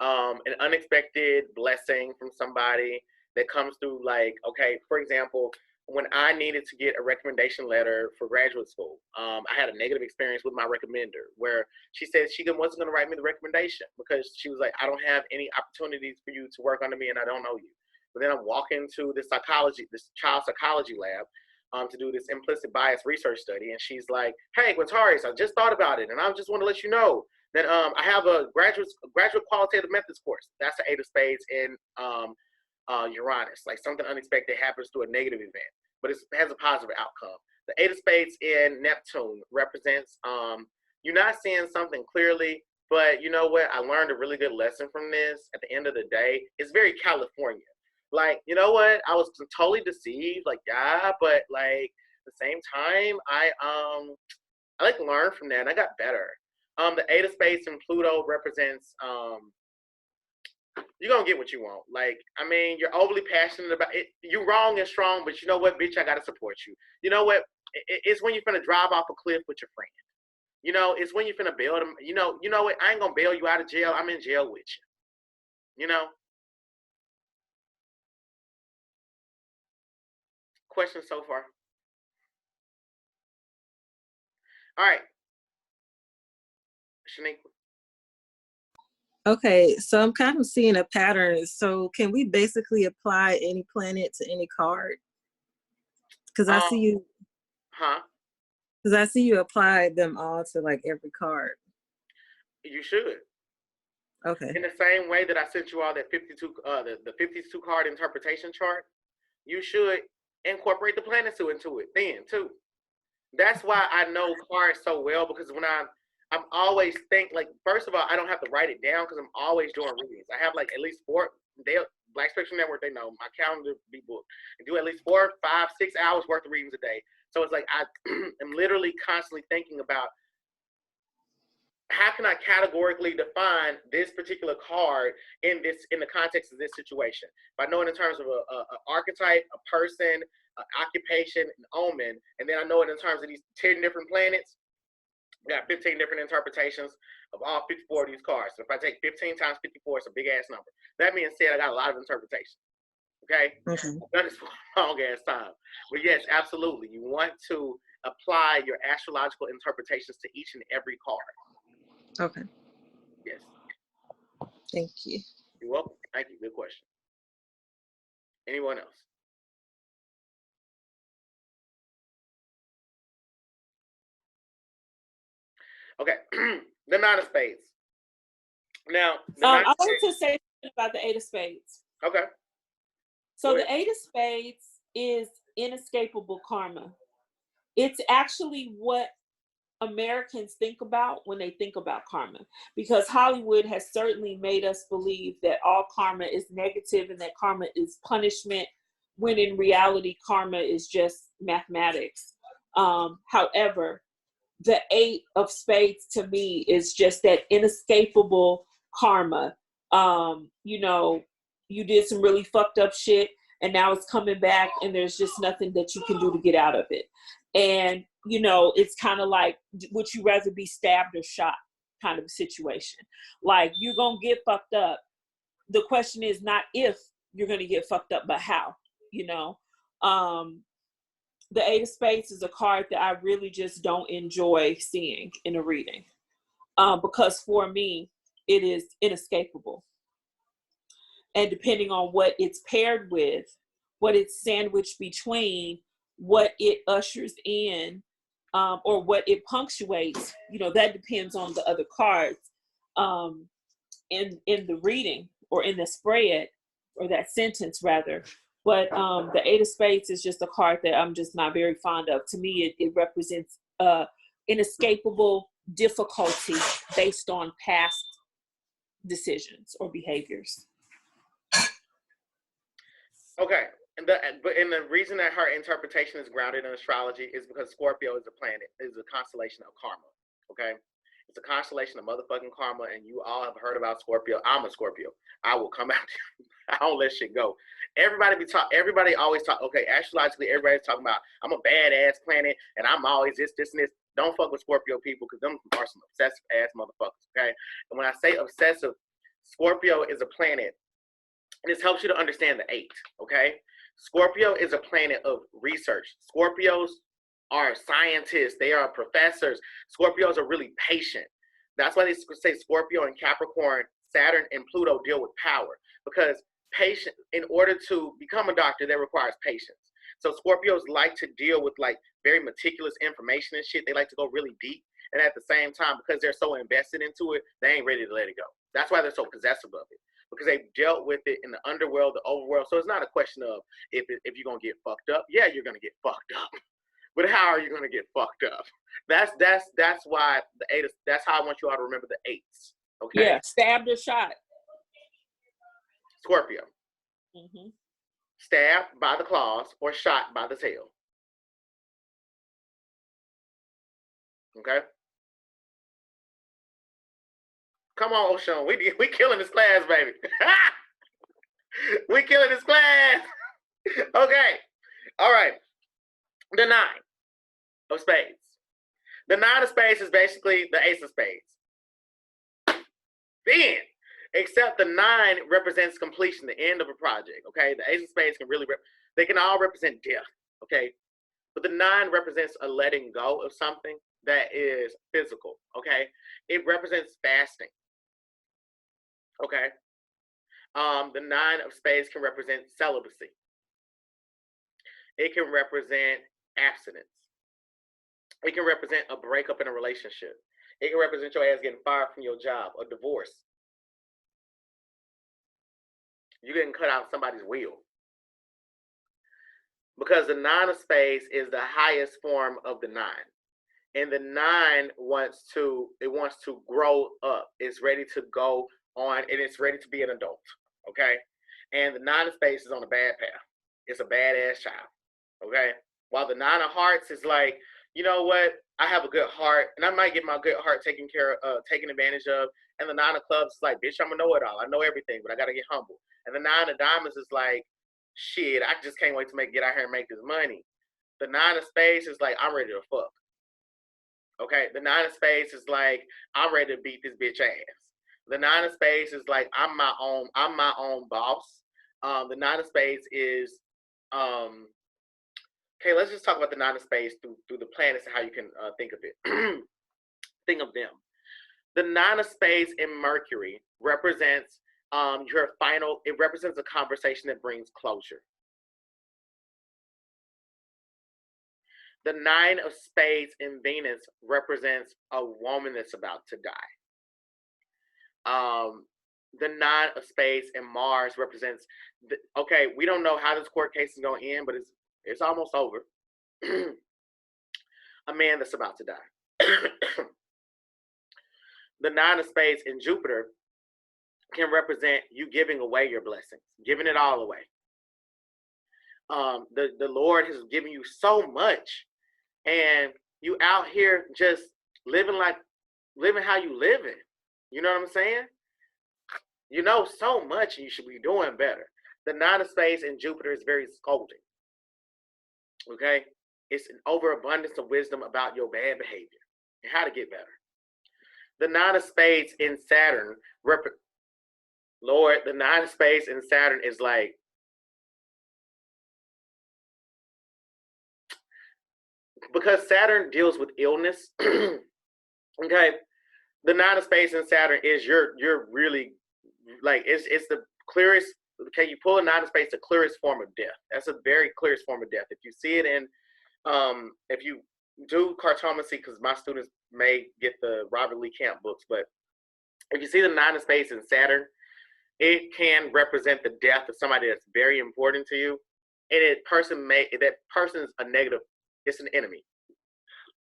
An unexpected blessing from somebody that comes through, like, okay, for example, when I needed to get a recommendation letter for graduate school, I had a negative experience with my recommender where she said she wasn't going to write me the recommendation because she was like, I don't have any opportunities for you to work under me and I don't know you. But then I'm walking to this child psychology lab to do this implicit bias research study. And she's like, hey, Quintarius, I just thought about it. And I just want to let you know that I have a graduate qualitative methods course. That's the Eight of Spades in Uranus. Like something unexpected happens through a negative event, but it has a positive outcome. The Eight of Spades in Neptune represents you're not seeing something clearly, but you know what? I learned a really good lesson from this. At the end of the day, it's very California. Like, you know what? I was totally deceived, like, yeah, but like at the same time, I like learned from that and I got better. The Eight of Spades in Pluto represents you're gonna get what you want. Like, I mean, you're overly passionate about it. You wrong and strong, but you know what, bitch, I gotta support you. You know what? It's when you're finna drive off a cliff with your friend. It's when you're finna bail them. You know what? I ain't gonna bail you out of jail. I'm in jail with you. Questions so far? All right, Shaniqua. Okay, so I'm kind of seeing a pattern. So can we basically apply any planet to any card? Because I see you. Huh? Because I see you apply them all to like every card. You should. Okay. In the same way that I sent you all that 52, the 52 card interpretation chart, you should incorporate the planets into it then too. That's why I know cards so well, because when I'm always like, first of all, I don't have to write it down because I'm always doing readings. I have like at least 4. Black Spectrum Network, they know my calendar be booked. I do at least 4, 5, 6 hours worth of readings a day. So it's like I am literally constantly thinking about how can I categorically define this particular card in the context of this situation. If I know it in terms of a archetype, a person, an occupation, an omen, and then I know it in terms of these 10 different planets. We got 15 different interpretations of all 54 of these cards. So if I take 15 times 54, it's a big ass number. That being said, I got a lot of interpretations. Okay? I've done this for a long ass time. But yes, absolutely. You want to apply your astrological interpretations to each and every card. Okay. Yes. Thank you. You're welcome. Thank you. Good question. Anyone else? Okay. The Nine of Spades. Now, I wanted to say something about the Eight of Spades. Okay. So the Eight of Spades is inescapable karma. It's actually what Americans think about when they think about karma, because Hollywood has certainly made us believe that all karma is negative and that karma is punishment, when in reality, karma is just mathematics. However, the Eight of Spades to me is just that inescapable karma. You know, you did some really fucked up shit and now it's coming back and there's just nothing that you can do to get out of it. And, you know, it's kind of like, would you rather be stabbed or shot kind of a situation? Like, you're going to get fucked up. The question is not if you're going to get fucked up, but how, you know? The Eight of Spades is a card that I really just don't enjoy seeing in a reading, because for me, it is inescapable. And depending on what it's paired with, what it's sandwiched between, what it ushers in, or what it punctuates, you know, that depends on the other cards in the reading or in the spread, or that sentence rather. But the Eight of Spades is just a card that I'm just not very fond of. To me, it represents inescapable difficulty based on past decisions or behaviors. Okay. And the reason that her interpretation is grounded in astrology is because Scorpio is a planet, is a constellation of karma. Okay? It's a constellation of motherfucking karma, and you all have heard about Scorpio. I'm a Scorpio. I will come out. I don't let shit go. Everybody always talk. Okay, astrologically, everybody's talking about I'm a badass planet, and I'm always this, and this. Don't fuck with Scorpio people, because them are some obsessive ass motherfuckers. Okay, and when I say obsessive, Scorpio is a planet, and this helps you to understand the eight. Okay, Scorpio is a planet of research. Scorpios are scientists. They are professors. Scorpios are really patient. That's why they say Scorpio and Capricorn, Saturn and Pluto deal with power, because patience, in order to become a doctor, that requires patience. So Scorpios like to deal with like very meticulous information and shit. They like to go really deep. And at the same time, because they're so invested into it, they ain't ready to let it go. That's why they're so possessive of it, because they've dealt with it in the underworld, the overworld. So it's not a question of if you're going to get fucked up. Yeah, you're going to get fucked up. But how are you going to get fucked up? That's why the eight. That's how I want you all to remember the eights. Okay. Yeah, stabbed or shot. Scorpio. Mm-hmm. Stabbed by the claws or shot by the tail. Okay. Come on, Osun. We killing this class, baby. We killing this class. Okay. All right. The nine of spades. The nine of spades is basically the ace of spades. Then, except the nine represents completion, the end of a project. Okay, the ace of spades can really they can all represent death. Okay, but the nine represents a letting go of something that is physical. Okay, it represents fasting. Okay, the nine of spades can represent celibacy. It can represent abstinence. It can represent a breakup in a relationship. It can represent your ass getting fired from your job, a divorce. You getting cut out somebody's will. Because the nine of spades is the highest form of the nine. And the nine wants to grow up. It's ready to go on, and it's ready to be an adult. Okay? And the nine of spades is on a bad path. It's a badass child. Okay? While the nine of hearts is like, you know what? I have a good heart, and I might get my good heart taken advantage of. And the nine of clubs is like, bitch, I'm a know-it-all. I know everything, but I gotta get humble. And the nine of diamonds is like, shit, I just can't wait to get out here and make this money. The nine of spades is like, I'm ready to fuck. Okay, the nine of spades is like, I'm ready to beat this bitch ass. The nine of spades is like, I'm my own boss. The nine of spades is okay, let's just talk about the nine of spades through the planets and how you can think of it. Think of them. The nine of spades in Mercury represents it represents a conversation that brings closure. The nine of spades in Venus represents a woman that's about to die. The nine of spades and Mars represents. Okay, we don't know how this court case is going to end, but it's almost over. A man that's about to die. The nine of spades in Jupiter can represent you giving away your blessings, giving it all away. The Lord has given you so much, and you out here just living how you living. You know what I'm saying? You know so much, and you should be doing better. The nine of spades in Jupiter is very scolding. Okay, it's an overabundance of wisdom about your bad behavior and how to get better. The nine of spades in Saturn, Lord, the nine of spades in Saturn is like, because Saturn deals with illness. Okay, the nine of spades in Saturn is you're really like it's the clearest. Okay, you pull a nine of spades, the clearest form of death. That's a very clearest form of death. If you see it in, if you do cartomancy, because my students may get the Robert Lee Camp books, but if you see the nine of spades in Saturn, it can represent the death of somebody that's very important to you, and that person is a negative. It's an enemy.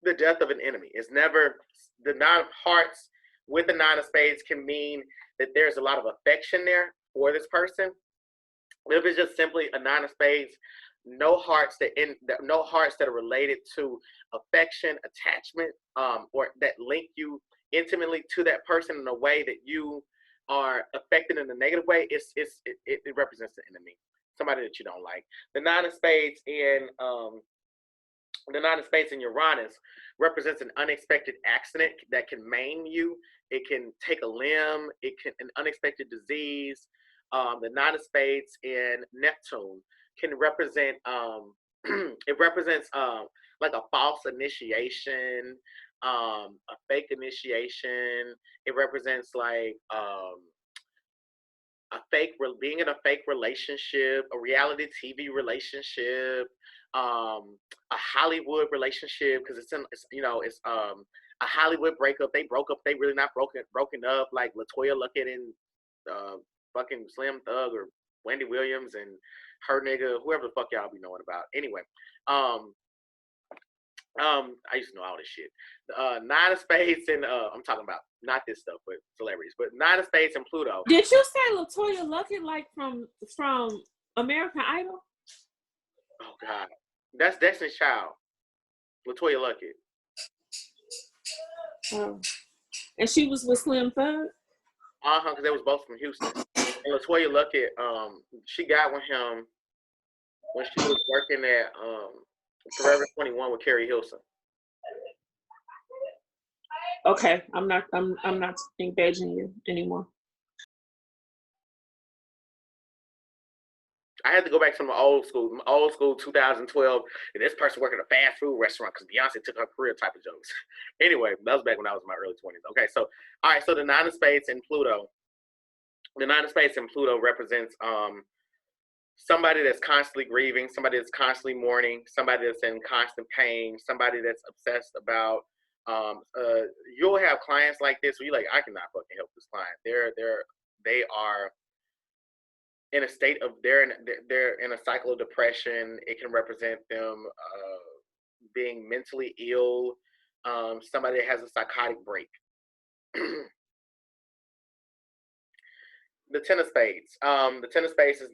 The death of an enemy is never. The nine of hearts with the nine of spades can mean that there's a lot of affection there for this person. If it's just simply a nine of spades, no hearts that are related to affection, attachment, or that link you intimately to that person in a way that you are affected in a negative way. It represents the enemy, somebody that you don't like. The nine of spades in Uranus represents an unexpected accident that can maim you. It can take a limb. It can an unexpected disease. The nine of spades in Neptune can represent. It represents like a false initiation, a fake initiation. It represents like being in a fake relationship, a reality TV relationship, a Hollywood relationship, because it's a Hollywood breakup. They broke up. They really not broken up, like LaToya Luckett and fucking Slim Thug or Wendy Williams and her nigga, whoever the fuck y'all be knowing about. Anyway, I used to know all this shit. Nine of spades and I'm talking about not this stuff, but celebrities. But nine of spades and Pluto. Did you say LaToya Luckett like from American Idol? Oh God, that's Destiny's Child. LaToya Luckett. Oh. And she was with Slim Thug? Because they was both from Houston. And LaToya Luckett, she got with him when she was working at Forever 21 with Carrie Hilson. Okay, I'm not engaging you anymore. I had to go back to my old school 2012, and this person working at a fast food restaurant because Beyonce took her career type of jokes. Anyway, that was back when I was in my early 20s. Okay, so all right, so the nine of spades and Pluto. The nine of spades and Pluto represents somebody that's constantly grieving, somebody that's constantly mourning, somebody that's in constant pain, somebody that's obsessed about. You'll have clients like this where you're like, I cannot fucking help this client. They are in a state of they're in a cycle of depression. It can represent them being mentally ill. Somebody that has a psychotic break. The ten of spades. The ten of spades is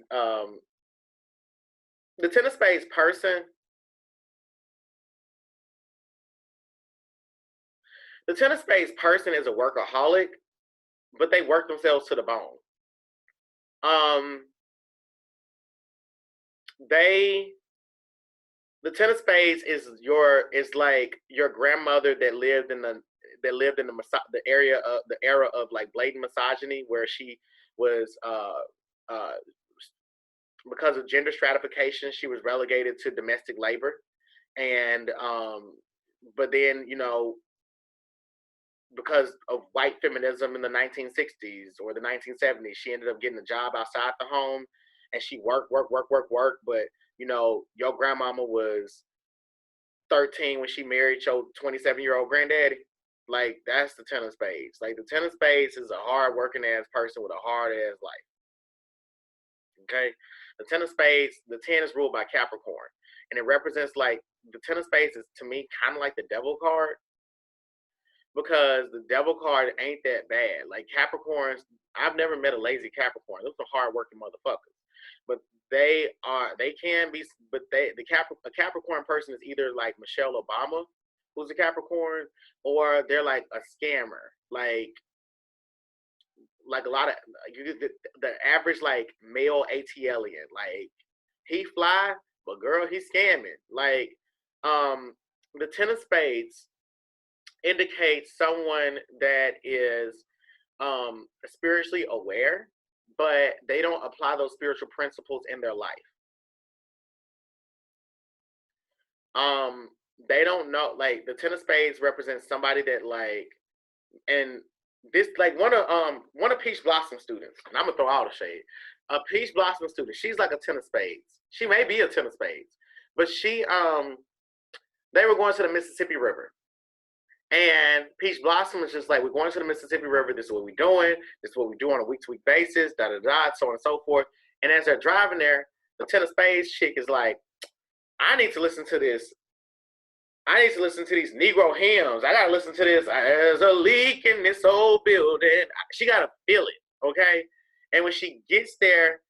the ten of spades person. The ten of spades person is a workaholic, but they work themselves to the bone. The ten of spades is like your grandmother that lived in the era of like blatant misogyny, where she was because of gender stratification, she was relegated to domestic labor, and but then because of white feminism in the 1960s or the 1970s, she ended up getting a job outside the home, and she worked. But your grandmama was 13 when she married your 27-year-old granddaddy. Like, that's the Ten of Spades. Like, the Ten of Spades is a hard-working ass person with a hard-ass life. Okay? The Ten of Spades, the 10 is ruled by Capricorn. And it represents, like, the Ten of Spades is, to me, kind of like the devil card. Because the devil card ain't that bad. Like, Capricorns, I've never met a lazy Capricorn. Those are hard-working motherfuckers. But they can be, but a Capricorn person is either like Michelle Obama, who's a Capricorn, or they're like a scammer, like a lot of the average like male ATLian, like he fly, but girl, he's scamming. Like, the Ten of Spades indicates someone that is spiritually aware, but they don't apply those spiritual principles in their life. They don't know, like, the Ten of Spades represents somebody that, like, and this, like, one of Peach Blossom students, and I'm gonna throw all the shade. A Peach Blossom student, she's like a Ten of Spades. She may be a Ten of Spades, but they were going to the Mississippi River. And Peach Blossom is just like, we're going to the Mississippi River. This is what we're doing. This is what we do on a week-to-week basis, da-da-da, so on and so forth. And as they're driving there, the Ten of Spades chick is like, I need to listen to this. I need to listen to these Negro hymns. I got to listen to this. There's a leak in this old building. She got to feel it, okay? And when she gets there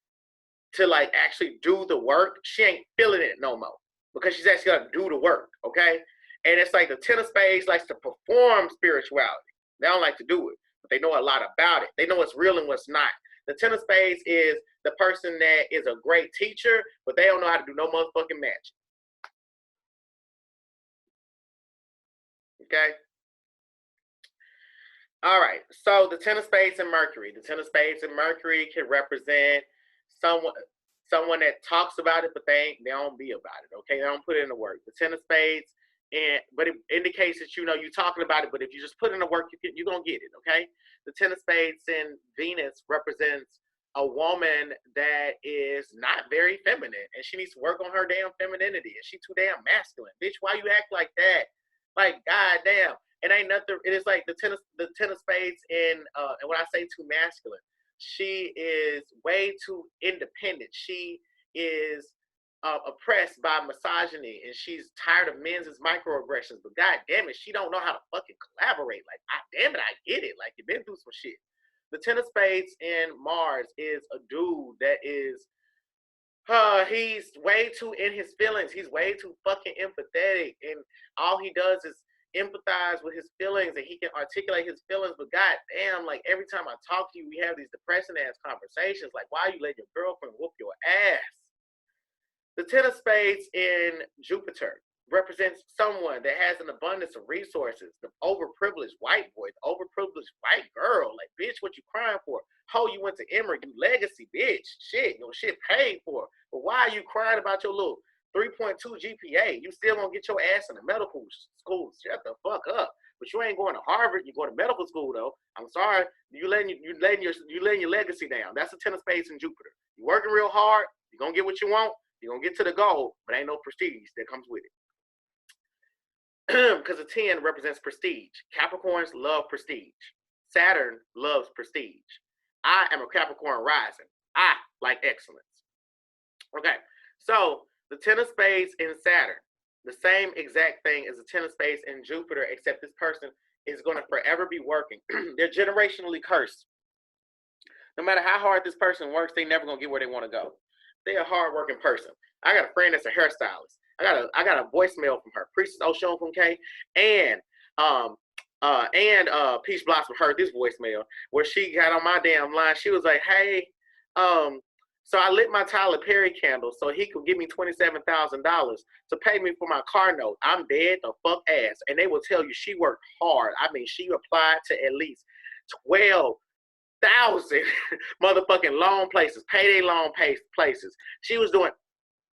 to, like, actually do the work, she ain't feeling it no more because she's actually got to do the work, okay? And it's like the Ten of Spades likes to perform spirituality. They don't like to do it, but they know a lot about it. They know what's real and what's not. The Ten of Spades is the person that is a great teacher, but they don't know how to do no motherfucking magic. Okay? All right. So the Ten of Spades and Mercury. The Ten of Spades and Mercury can represent someone that talks about it, but they don't be about it. Okay? They don't put it in the work. The Ten of Spades, but it indicates that, you know, you're talking about it, but if you just put in the work, you're going to get it. Okay? The Ten of Spades in Venus represents a woman that is not very feminine, and she needs to work on her damn femininity, and she's too damn masculine. Bitch, why you act like that? Like, goddamn, it ain't nothing. It is like the ten of Spades and when I say too masculine, she is way too independent. She is oppressed by misogyny, and she's tired of men's microaggressions. But god damn it, she don't know how to fucking collaborate. Like, damn it, I get it. Like, you've been through some shit. The Ten of Spades in Mars is a dude that is. He's way too in his feelings. He's way too fucking empathetic, and all he does is empathize with his feelings, and he can articulate his feelings. But goddamn, like, every time I talk to you, we have these depressing ass conversations. Like, why you let your girlfriend whoop your ass? The Ten of Spades in Jupiter represents someone that has an abundance of resources. The overprivileged white boy, the overprivileged white girl. Like, bitch, what you crying for? Oh, you went to Emory, you legacy, bitch. Shit, your shit paid for. But why are you crying about your little 3.2 GPA? You still gonna get your ass in the medical school. Shut the fuck up. But you ain't going to Harvard. You're going to medical school, though. I'm sorry. You letting your legacy down. That's the Ten of Spades in Jupiter. You're working real hard. You're gonna get what you want. You're gonna get to the goal, but ain't no prestige that comes with it. Because the 10 represents prestige. Capricorns love prestige. Saturn loves prestige. I am a Capricorn rising. I like excellence. Okay, so the Ten of Spades in Saturn, the same exact thing as the Ten of Spades in Jupiter, except this person is going to forever be working. They're generationally cursed. No matter how hard this person works, they never going to get where they want to go. They're a hard-working person. I got a friend that's a hairstylist. I got a voicemail from her, Priestess Osun, Funke, and Peach Blossom heard this voicemail where she got on my damn line. She was like, hey, so I lit my Tyler Perry candle so he could give me $27,000 to pay me for my car note. I'm dead the fuck ass. And they will tell you she worked hard. I mean, she applied to at least 12,000 motherfucking loan places, payday loan places. She was doing.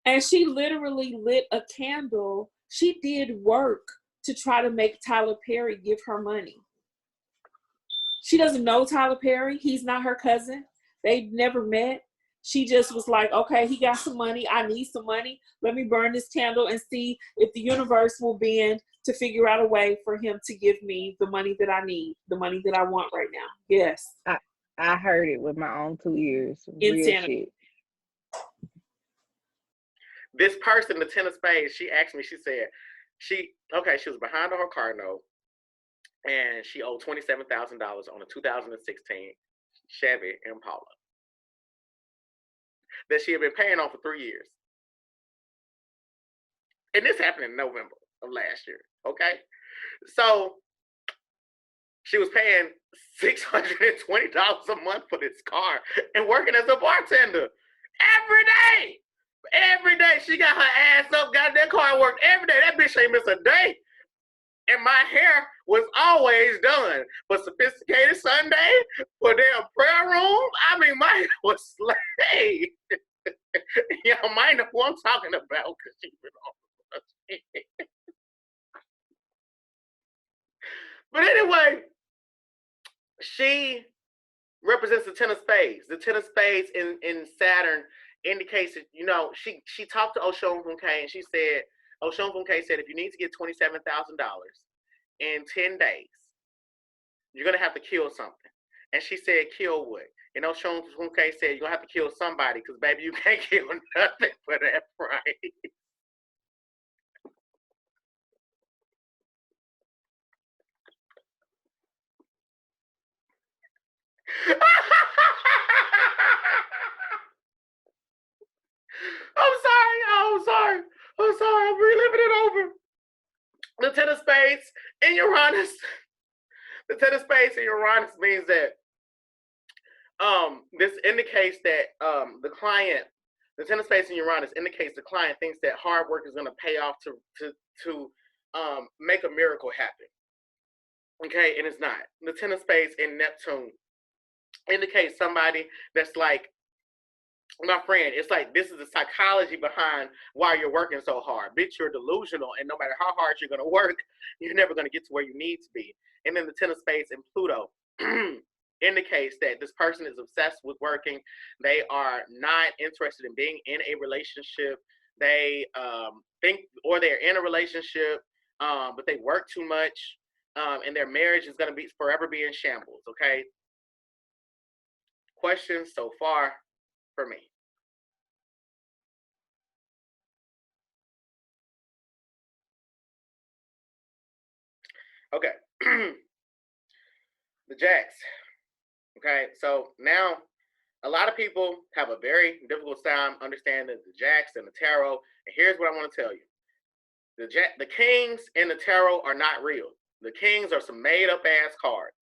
And she literally lit a candle. She did work to try to make Tyler Perry give her money. She doesn't know Tyler Perry. He's not her cousin. They've never met. She just was like, okay, he got some money. I need some money. Let me burn this candle and see if the universe will bend to figure out a way for him to give me the money that I need, the money that I want right now. Yes. I heard it with my own 2 ears. Real Insanity. shit. This person, the 10 of spades, she asked me, she said, she was behind on her car note, and she owed $27,000 on a 2016 Chevy Impala that she had been paying on for 3 years. And this happened in November of last year, okay? So she was paying $620 a month for this car and working as a bartender every day. Every day she got her ass up, got that car worked every day. That bitch ain't miss a day. And my hair was always done. For sophisticated Sunday, for their prayer room, I mean, my hair was slayed. Y'all might know who I'm talking about because she's been on. But anyway, she represents the 10 of spades. The 10 of spades in Saturn indicates that, you know, she talked to Osun Funke, and she said, Osun Funke said, if you need to get $27,000 in 10 days, you're going to have to kill something. And she said, kill what? And Osun Funke said, you're going to have to kill somebody because, baby, you can't kill nothing for that price. I'm sorry. I'm reliving it over. The 10 of spades in Uranus. The 10 of spades in Uranus means that this indicates that the client, the 10 of spades in Uranus indicates the client thinks that hard work is going to pay off to make a miracle happen. Okay, and it's not. The 10 of spades in Neptune indicates somebody that's like, my friend, it's like this is the psychology behind why you're working so hard. Bitch, you're delusional, and no matter how hard you're going to work, you're never going to get to where you need to be. And then the 10 of spades in Pluto indicates that this person is obsessed with working. They are not interested in being in a relationship. They think, or they're in a relationship, but they work too much, and their marriage is going to be forever be in shambles, okay? Questions so far for me? Okay. The Jacks. Okay, so now a lot of people have a very difficult time understanding the Jacks and the tarot. And here's what I want to tell you. The kings in the tarot are not real. The kings are some made up ass cards.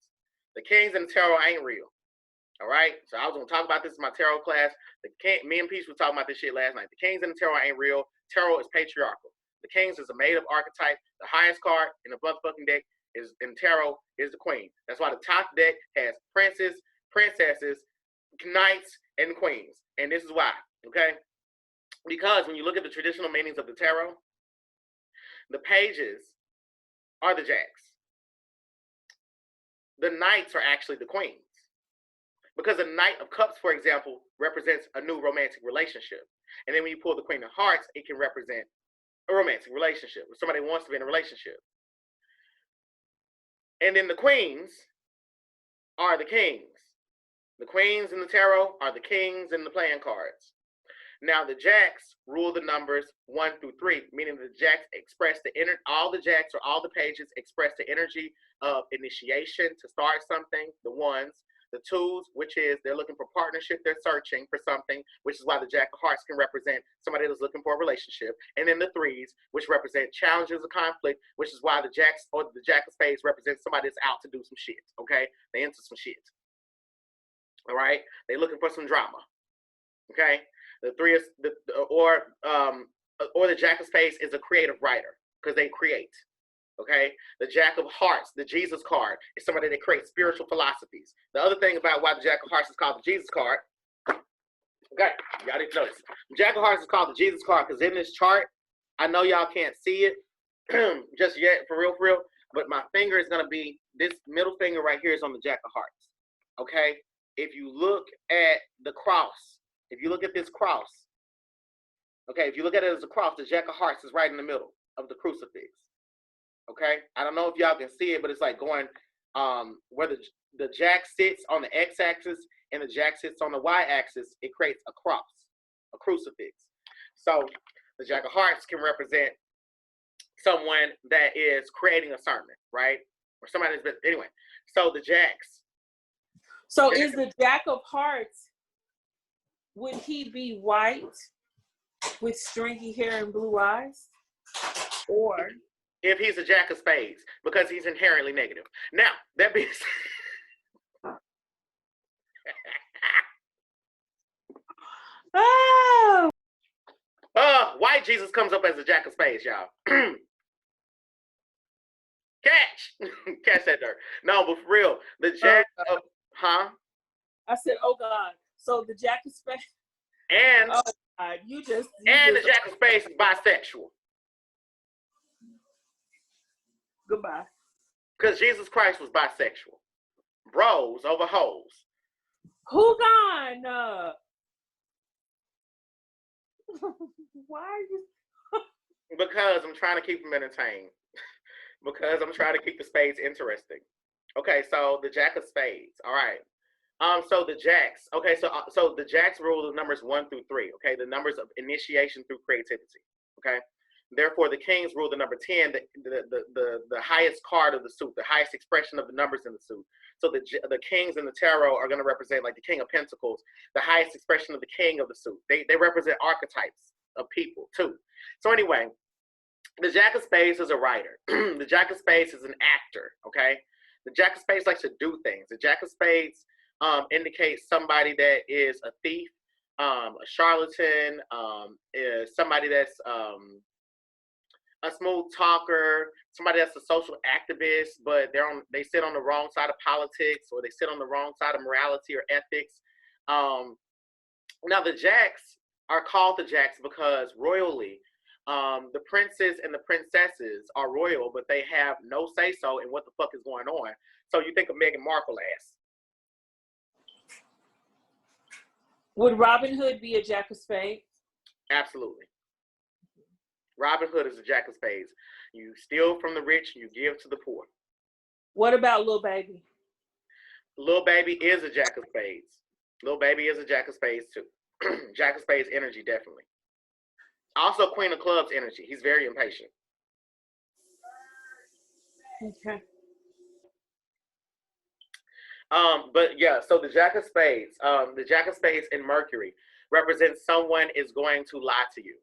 The kings in the tarot ain't real. All right, so I was gonna talk about this in my tarot class. Me and Peach were talking about this shit last night. The kings in the tarot ain't real. Tarot is patriarchal. The kings is a made up archetype. The highest card in the motherfucking deck is in tarot is the queen. That's why the top deck has princes, princesses, knights, and queens. And this is why, okay? Because when you look at the traditional meanings of the tarot, the pages are the jacks. The knights are actually the queens. Because a Knight of Cups, for example, represents a new romantic relationship. And then when you pull the Queen of Hearts, it can represent a romantic relationship, where somebody wants to be in a relationship. And then the queens are the kings. The queens in the tarot are the kings in the playing cards. Now the jacks rule the numbers 1 through 3, meaning the jacks express all the jacks or all the pages express the energy of initiation to start something, the ones. The twos, which is they're looking for partnership, they're searching for something, which is why the Jack of Hearts can represent somebody that's looking for a relationship. And then the threes, which represent challenges of conflict, which is why the Jacks or the Jack of Spades represents somebody that's out to do some shit, okay? They into some shit, all right? They're looking for some drama, okay? The three is, or the Jack of Spades is a creative writer because they create. Okay, the Jack of Hearts, the Jesus card, is somebody that creates spiritual philosophies. The other thing about why the Jack of Hearts is called the Jesus card, okay, y'all need to know this. The Jack of Hearts is called the Jesus card because in this chart, I know y'all can't see it just yet, for real, but my finger is going to be, this middle finger right here is on the Jack of Hearts, okay? If you look at the cross, if you look at this cross, okay, if you look at it as a cross, the Jack of Hearts is right in the middle of the crucifix. Okay, I don't know if y'all can see it, but it's like going where the jack sits on the x-axis and the jack sits on the y-axis. It creates a cross, a crucifix. So the jack of hearts can represent someone that is creating a sermon, right? Or somebody that's anyway. So the jacks. So is the jack of hearts, would he be white with stringy hair and blue eyes? Or if he's a jack of spades, because he's inherently negative. Now, that being said, white Jesus comes up as a jack of spades, y'all. Catch that dirt. No, but for real, the jack of, huh? I said, oh God. So the jack of spades. And oh God, you the jack of spades is bisexual. Goodbye. Because Jesus Christ was bisexual. Bros over hoes. Who gone? Why are you? Because I'm trying to keep them entertained. Because I'm trying to keep the spades interesting. Okay, so the jack of spades. All right. So the jacks. Okay, so the jacks rule the numbers 1 through 3. Okay, the numbers of initiation through creativity. Okay. Therefore, the kings rule the number 10, the highest card of the suit, the highest expression of the numbers in the suit. So the kings in the tarot are going to represent, like the King of Pentacles, the highest expression of the king of the suit. They represent archetypes of people too. So anyway, the jack of spades is a writer. The jack of spades is an actor. Okay, the jack of spades likes to do things. The jack of spades indicates somebody that is a thief, a charlatan, is somebody that's a smooth talker, somebody that's a social activist, but they sit on the wrong side of politics, or they sit on the wrong side of morality or ethics. Now the jacks are called the jacks because royally, the princes and the princesses are royal, but they have no say so in what the fuck is going on. So you think of Meghan Markle as. Would Robin Hood be a jack of spades? Absolutely. Robin Hood is a jack of spades. You steal from the rich, you give to the poor. What about Lil Baby? Lil Baby is a jack of spades. Lil Baby is a jack of spades too. Jack of spades energy, definitely. Also Queen of Clubs energy. He's very impatient. Okay. But yeah, so the jack of spades in Mercury represents someone is going to lie to you.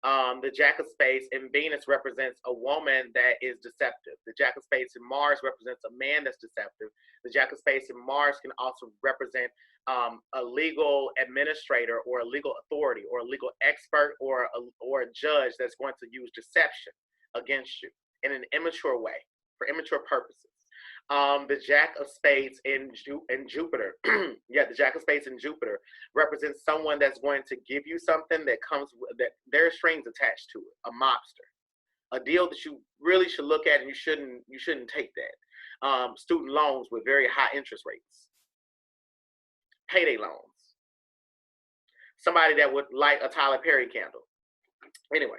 The jack of spades in Venus represents a woman that is deceptive. The jack of spades in Mars represents a man that's deceptive. The jack of spades in Mars can also represent a legal administrator or a legal authority or a legal expert or a judge that's going to use deception against you in an immature way for immature purposes. The jack of spades in Jupiter, yeah, the jack of spades in Jupiter represents someone that's going to give you something that there are strings attached to it, a mobster, a deal that you really should look at, and you shouldn't take that. Student loans with very high interest rates, payday loans, somebody that would light a Tyler Perry candle. Anyway,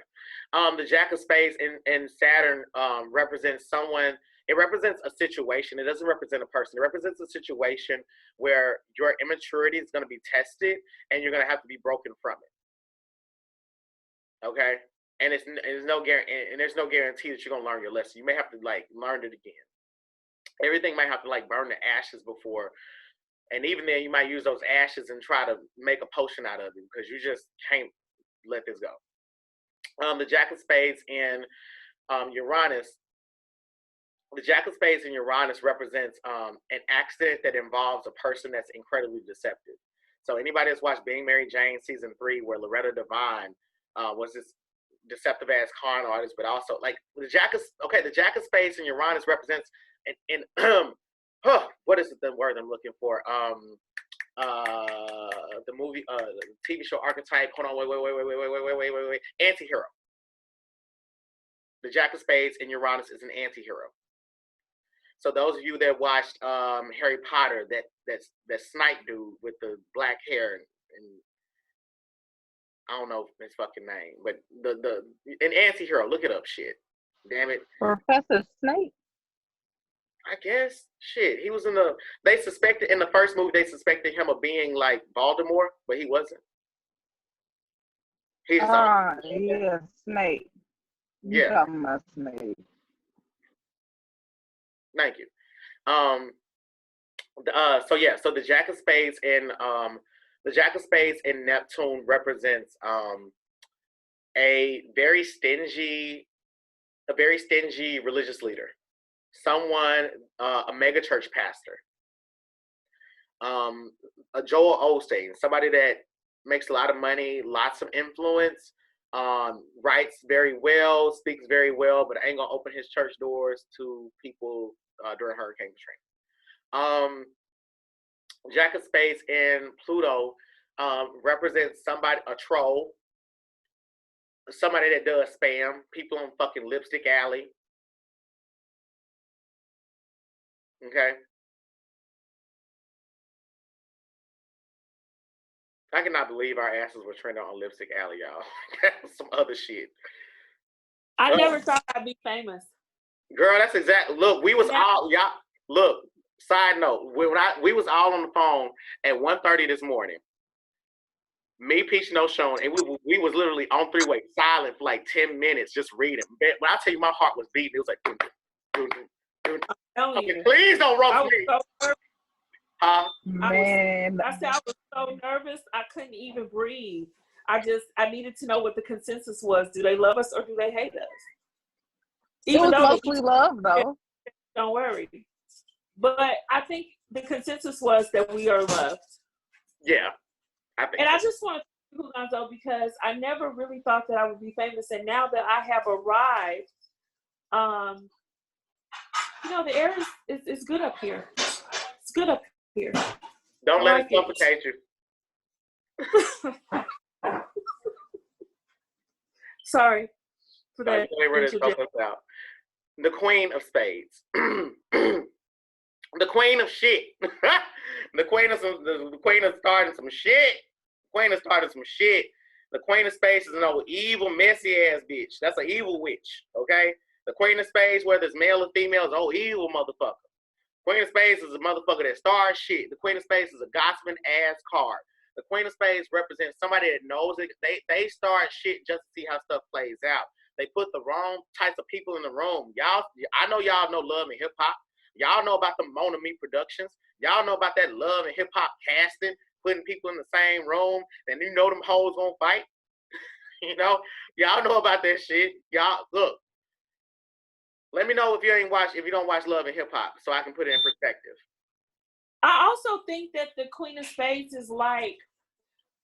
the jack of spades in Saturn represents someone. It represents a situation. It doesn't represent a person. It represents a situation where your immaturity is going to be tested and you're going to have to be broken from it. Okay? And there's no guarantee that you're going to learn your lesson. You may have to learn it again. Everything might have to burn the ashes before. And even then you might use those ashes and try to make a potion out of it because you just can't let this go. The jack of spades in Uranus. The jack of spades in Uranus represents an accident that involves a person that's incredibly deceptive. So anybody that's watched Being Mary Jane season 3, where Loretta Devine was this deceptive ass con artist, but also the jack of spades in Uranus represents what is the word I'm looking for? The movie, the TV show archetype. Hold on, wait. Anti-hero. The jack of spades in Uranus is an anti-hero. So those of you that watched Harry Potter, that snipe dude with the black hair and I don't know his fucking name, but an anti-hero, look it up, shit. Damn it. Professor Snape. I guess. Shit. He was in the in the first movie they suspected him of being like Voldemort, but he wasn't. He's Yeah, Snape. You yeah. talking about Snape. Thank you. So the Jack of Spades in Neptune represents a very stingy religious leader, someone, a mega church pastor, a Joel Osteen, somebody that makes a lot of money, lots of influence, writes very well, speaks very well, but ain't gonna open his church doors to people during Hurricane Katrina. Jack of Spades in Pluto represents somebody, a troll, somebody that does spam people on fucking Lipstick Alley. Okay. I cannot believe our asses were trending on Lipstick Alley, y'all. Some other shit. I never thought I'd be famous. Girl, that's exactly. Look, we was all y'all. Look, side note, we was all on the phone at 1:30 this morning. Me, Peach, and Osun, and we was literally on three-way, silent for like 10 minutes, just reading. When I tell you, my heart was beating. It was like, okay, please don't roast me. Huh? Man, I said I was so nervous I couldn't even breathe. I needed to know what the consensus was. Do they love us or do they hate us? Even though mostly love, though. Don't worry. But I think the consensus was that we are loved. Yeah, I think. And I just want to thank you, Gonzo, because I never really thought that I would be famous, and now that I have arrived, the air is good up here. It's good up here. Don't let it suffocate you. Sorry for that. Out. The Queen of Spades. The Queen of shit. the Queen of starting some shit. Queen of starting some shit. The Queen of Spades is an old evil, messy ass bitch. That's an evil witch. Okay? The Queen of Spades, whether it's male or female, is an old evil motherfucker. Queen of Spades is a motherfucker that starts shit. The Queen of Spades is a gossiping ass card. The Queen of Spades represents somebody that knows it. They start shit just to see how stuff plays out. They put the wrong types of people in the room. I know y'all know Love and Hip Hop. Y'all know about the Mona Me Productions. Y'all know about that Love and Hip Hop casting, putting people in the same room, and you know them hoes won't fight. Y'all know about that shit. Y'all, look. Let me know if you don't watch Love and Hip Hop, so I can put it in perspective. I also think that the Queen of Spades is like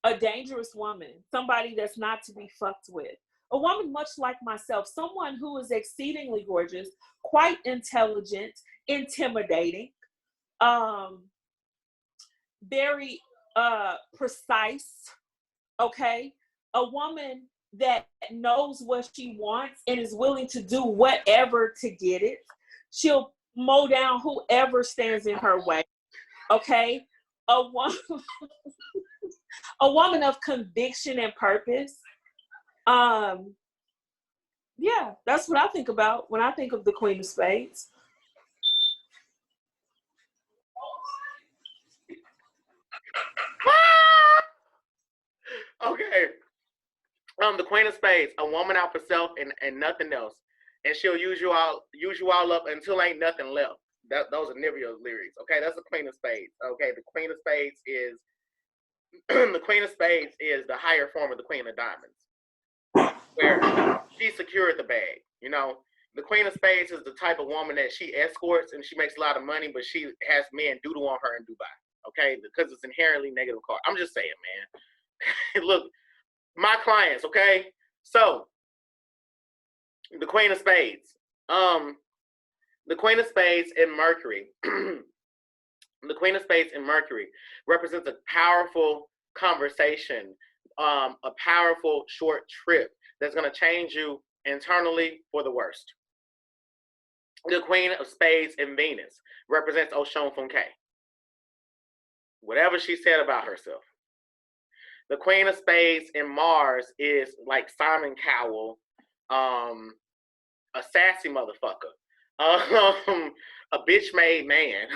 a dangerous woman, somebody that's not to be fucked with. A woman much like myself, someone who is exceedingly gorgeous, quite intelligent, intimidating, very precise, okay? A woman that knows what she wants and is willing to do whatever to get it. She'll mow down whoever stands in her way, okay? A woman of conviction and purpose. Yeah, that's what I think about when I think of the Queen of Spades. Okay. The Queen of Spades, a woman out for self and nothing else. And she'll use you all up until ain't nothing left. Those are Nivio's lyrics. Okay, that's the Queen of Spades. Okay, the Queen of Spades is the Queen of Spades is the higher form of the Queen of Diamonds, where she secured the bag. The Queen of Spades is the type of woman that she escorts and she makes a lot of money, but she has men doodle on her in Dubai. Okay, because it's inherently negative card. I'm just saying, man. Look, my clients. Okay, so the Queen of Spades. The Queen of Spades in Mercury. The Queen of Spades in Mercury represents a powerful conversation, a powerful short trip that's going to change you internally for the worst. The Queen of Spades in Venus represents Osun Funke. Whatever she said about herself. The Queen of Spades in Mars is like Simon Cowell, a sassy motherfucker, a bitch made man,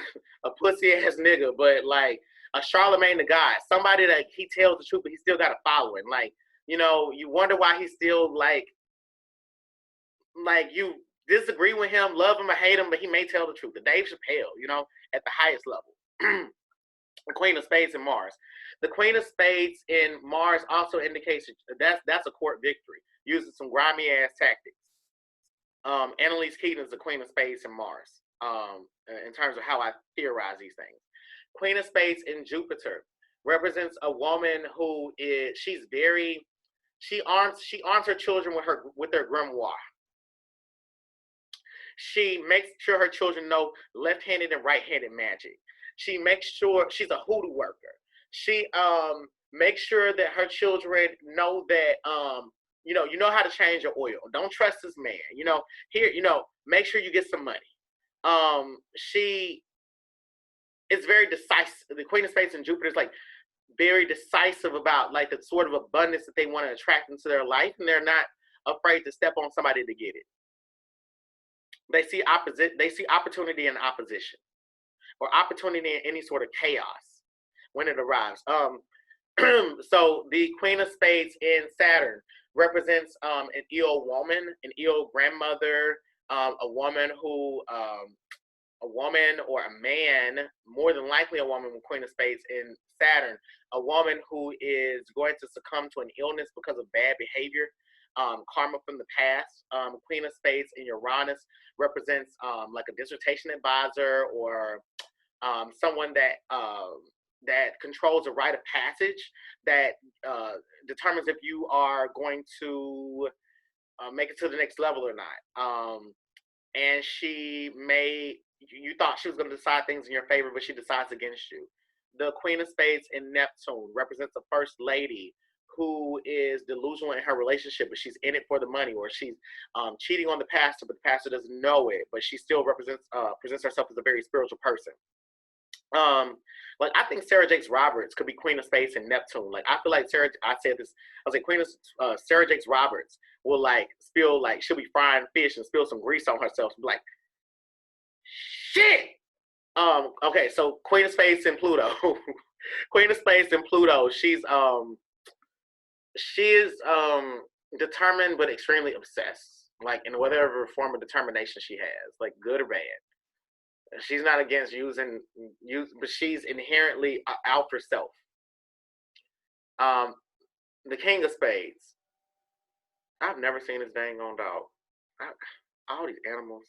a pussy ass nigga, but like a Charlemagne the God, somebody that he tells the truth, but he still got a following. Like, you know, you wonder why he's still like you disagree with him, love him or hate him, but he may tell the truth. The Dave Chappelle, you know, at the highest level. The Queen of Spades in Mars. The Queen of Spades in Mars also indicates that's a court victory, using some grimy ass tactics. Annalise Keaton is the Queen of Spades in Mars, in terms of how I theorize these things. Queen of Spades in Jupiter represents a woman who is, she arms her children with their grimoire. She makes sure her children know left-handed and right-handed magic. She makes sure she's a hoodoo worker. She makes sure that her children know that you know how to change your oil. Don't trust this man. You know, here, you know, make sure you get some money. She is very decisive. The Queen of Spades in Jupiter is like very decisive about like the sort of abundance that they want to attract into their life, and they're not afraid to step on somebody to get it. They see opportunity in opposition, or opportunity in any sort of chaos when it arrives. So the Queen of Spades in Saturn represents an ill woman, an ill grandmother, a woman who, a woman or a man, more than likely a woman with Queen of Spades in Saturn, a woman who is going to succumb to an illness because of bad behavior, karma from the past. Queen of Spades in Uranus represents like a dissertation advisor, or someone that controls a rite of passage that determines if you are going to make it to the next level or not. And you thought she was going to decide things in your favor, but she decides against you. The Queen of Spades in Neptune represents a first lady who is delusional in her relationship, but she's in it for the money, or she's cheating on the pastor, but the pastor doesn't know it, but she still presents herself as a very spiritual person. Like I think Sarah Jakes Roberts could be Queen of Spades in Neptune. Like I feel like Sarah Jakes Roberts will like spill, like she'll be frying fish and spill some grease on herself and be like, shit. Okay, so Queen of Spades in Pluto. Queen of Spades in Pluto, she is determined but extremely obsessed, like in whatever form of determination she has, like good or bad. She's not against using, but she's inherently out for self. The King of Spades. I've never seen this dang on dog. All these animals.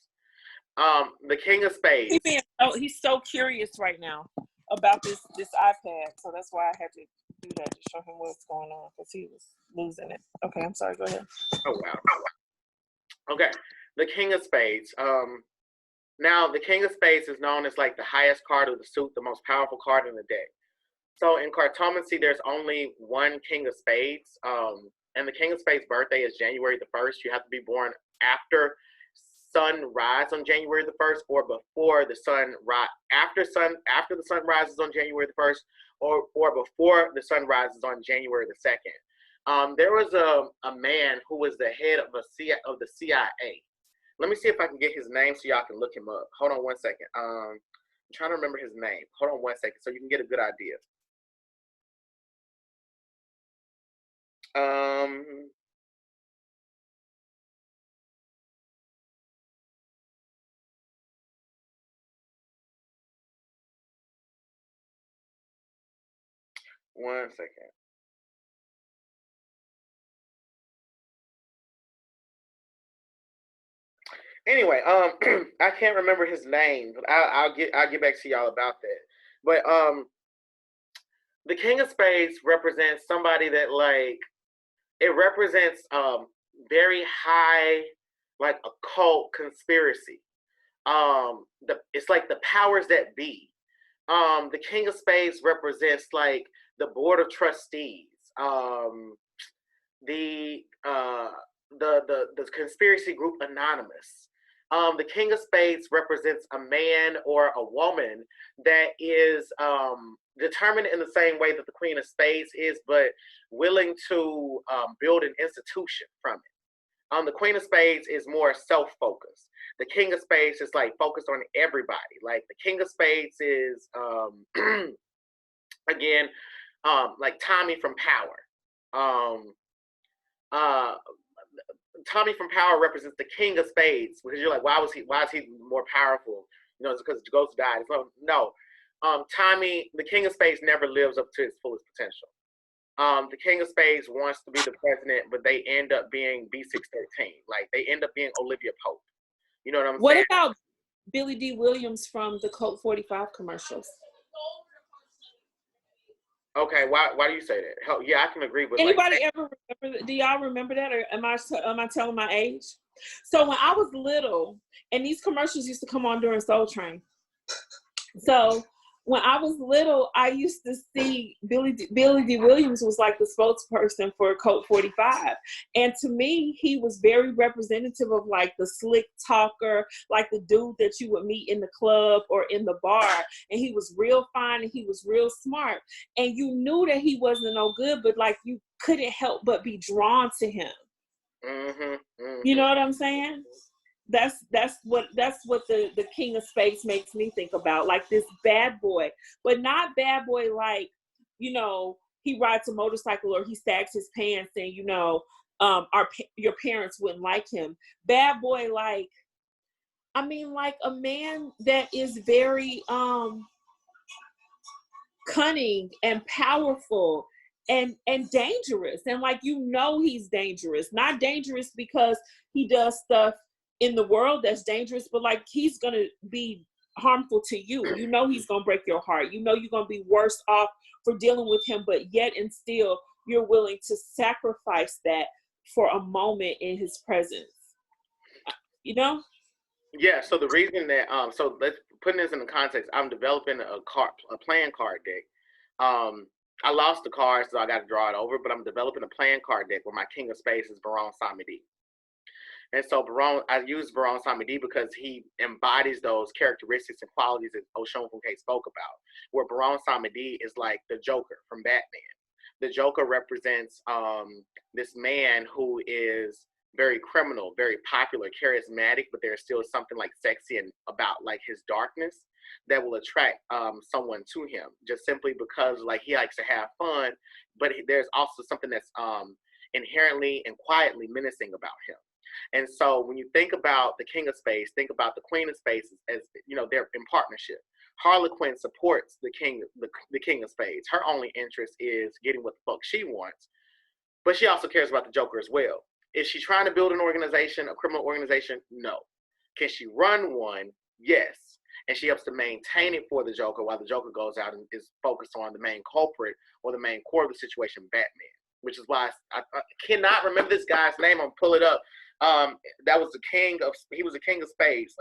The King of Spades. He's so curious right now about this iPad, so that's why I had to do that to show him what's going on, because he was losing it. Okay, I'm sorry. Go ahead. Oh wow. Okay, the King of Spades. Now, the King of Spades is known as like the highest card of the suit, the most powerful card in the deck. So in cartomancy, there's only one King of Spades, and the King of Spades' birthday is January the 1st. You have to be born after sunrise on January the 1st, or before the sun after the sun rises on January the 1st, or before the sun rises on January the 2nd. There was a man who was the head of the CIA. Let me see if I can get his name so y'all can look him up. Hold on one second. I'm trying to remember his name. Hold on one second so you can get a good idea. One second. Anyway, I can't remember his name, but I'll get back to y'all about that. But the King of Spades represents somebody that like it represents very high like occult conspiracy. It's like the powers that be. The King of Spades represents like the board of trustees. The conspiracy group Anonymous. The King of Spades represents a man or a woman that is determined in the same way that the Queen of Spades is, but willing to build an institution from it. The Queen of Spades is more self-focused. The King of Spades is like focused on everybody. Like the King of Spades is again, like Tommy from Power. Tommy from Power represents the King of Spades because you're like, why is he more powerful? You know, it's because Ghost died. So no, Tommy, the King of Spades, never lives up to his fullest potential. The King of Spades wants to be the president, but they end up being B613. Like they end up being Olivia Pope. You know what I'm saying? What about Billy D. Williams from the Colt 45 commercials? Okay, why do you say that? Yeah, I can agree with. Anybody ever remember? Do y'all remember that, or am I telling my age? So when I was little, and these commercials used to come on during Soul Train. So when I was little, I used to see Billy D. Williams was like the spokesperson for Colt 45. And to me, he was very representative of like the slick talker, like the dude that you would meet in the club or in the bar. And he was real fine and he was real smart. And you knew that he wasn't no good, but like you couldn't help but be drawn to him. You know what I'm saying? That's what the King of Spades makes me think about, like this bad boy, but not bad boy like, you know, he rides a motorcycle or he sags his pants and, you know, your parents wouldn't like him. Bad boy like, I mean, like a man that is very cunning and powerful and dangerous, and like, you know, he's dangerous, not dangerous because he does stuff in the world that's dangerous, but like he's gonna be harmful to you. You know, he's gonna break your heart. You know, you're gonna be worse off for dealing with him, but yet and still you're willing to sacrifice that for a moment in his presence. You know? Yeah. So the reason that so let's put this in the context. I'm developing a playing card deck. I lost the card, so I got to draw it over. But I'm developing a playing card deck where my King of Spades is Baron Samedi. And so I use Baron Samedi because he embodies those characteristics and qualities that Osun Funke spoke about, where Baron Samedi is like the Joker from Batman. The Joker represents this man who is very criminal, very popular, charismatic, but there's still something like sexy and about like his darkness that will attract someone to him, just simply because like he likes to have fun, but there's also something that's inherently and quietly menacing about him. And so when you think about the King of Spades, think about the Queen of Spades as, you know, they're in partnership. Harlequin supports the King of Spades. Her only interest is getting what the fuck she wants, but she also cares about the Joker as well. Is she trying to build an organization, a criminal organization? No. Can she run one? Yes. And she helps to maintain it for the Joker while the Joker goes out and is focused on the main culprit or the main core of the situation, Batman. Which is why I cannot remember this guy's name. I'm pull it up. That was he was the King of Spades.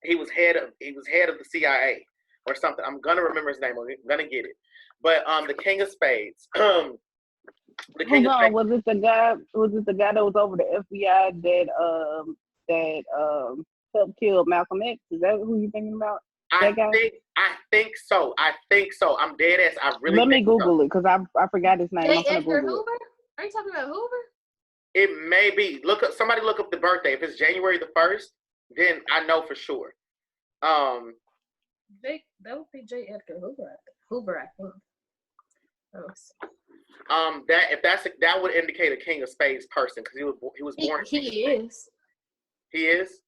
He was head of the CIA or something. I'm gonna remember his name. I'm gonna get it. But the King of Spades. Was it the guy that was over the FBI that helped kill Malcolm X? Is that who you're thinking about? I think so. I'm dead ass. I really Let me Google it because I forgot his name. J. Edgar Hoover? Are you talking about Hoover? It may be. Somebody look up the birthday. If it's January the 1st, then I know for sure. That would be J. Edgar Hoover, I think. That would indicate a King of Spades person because he was born. He is. He is.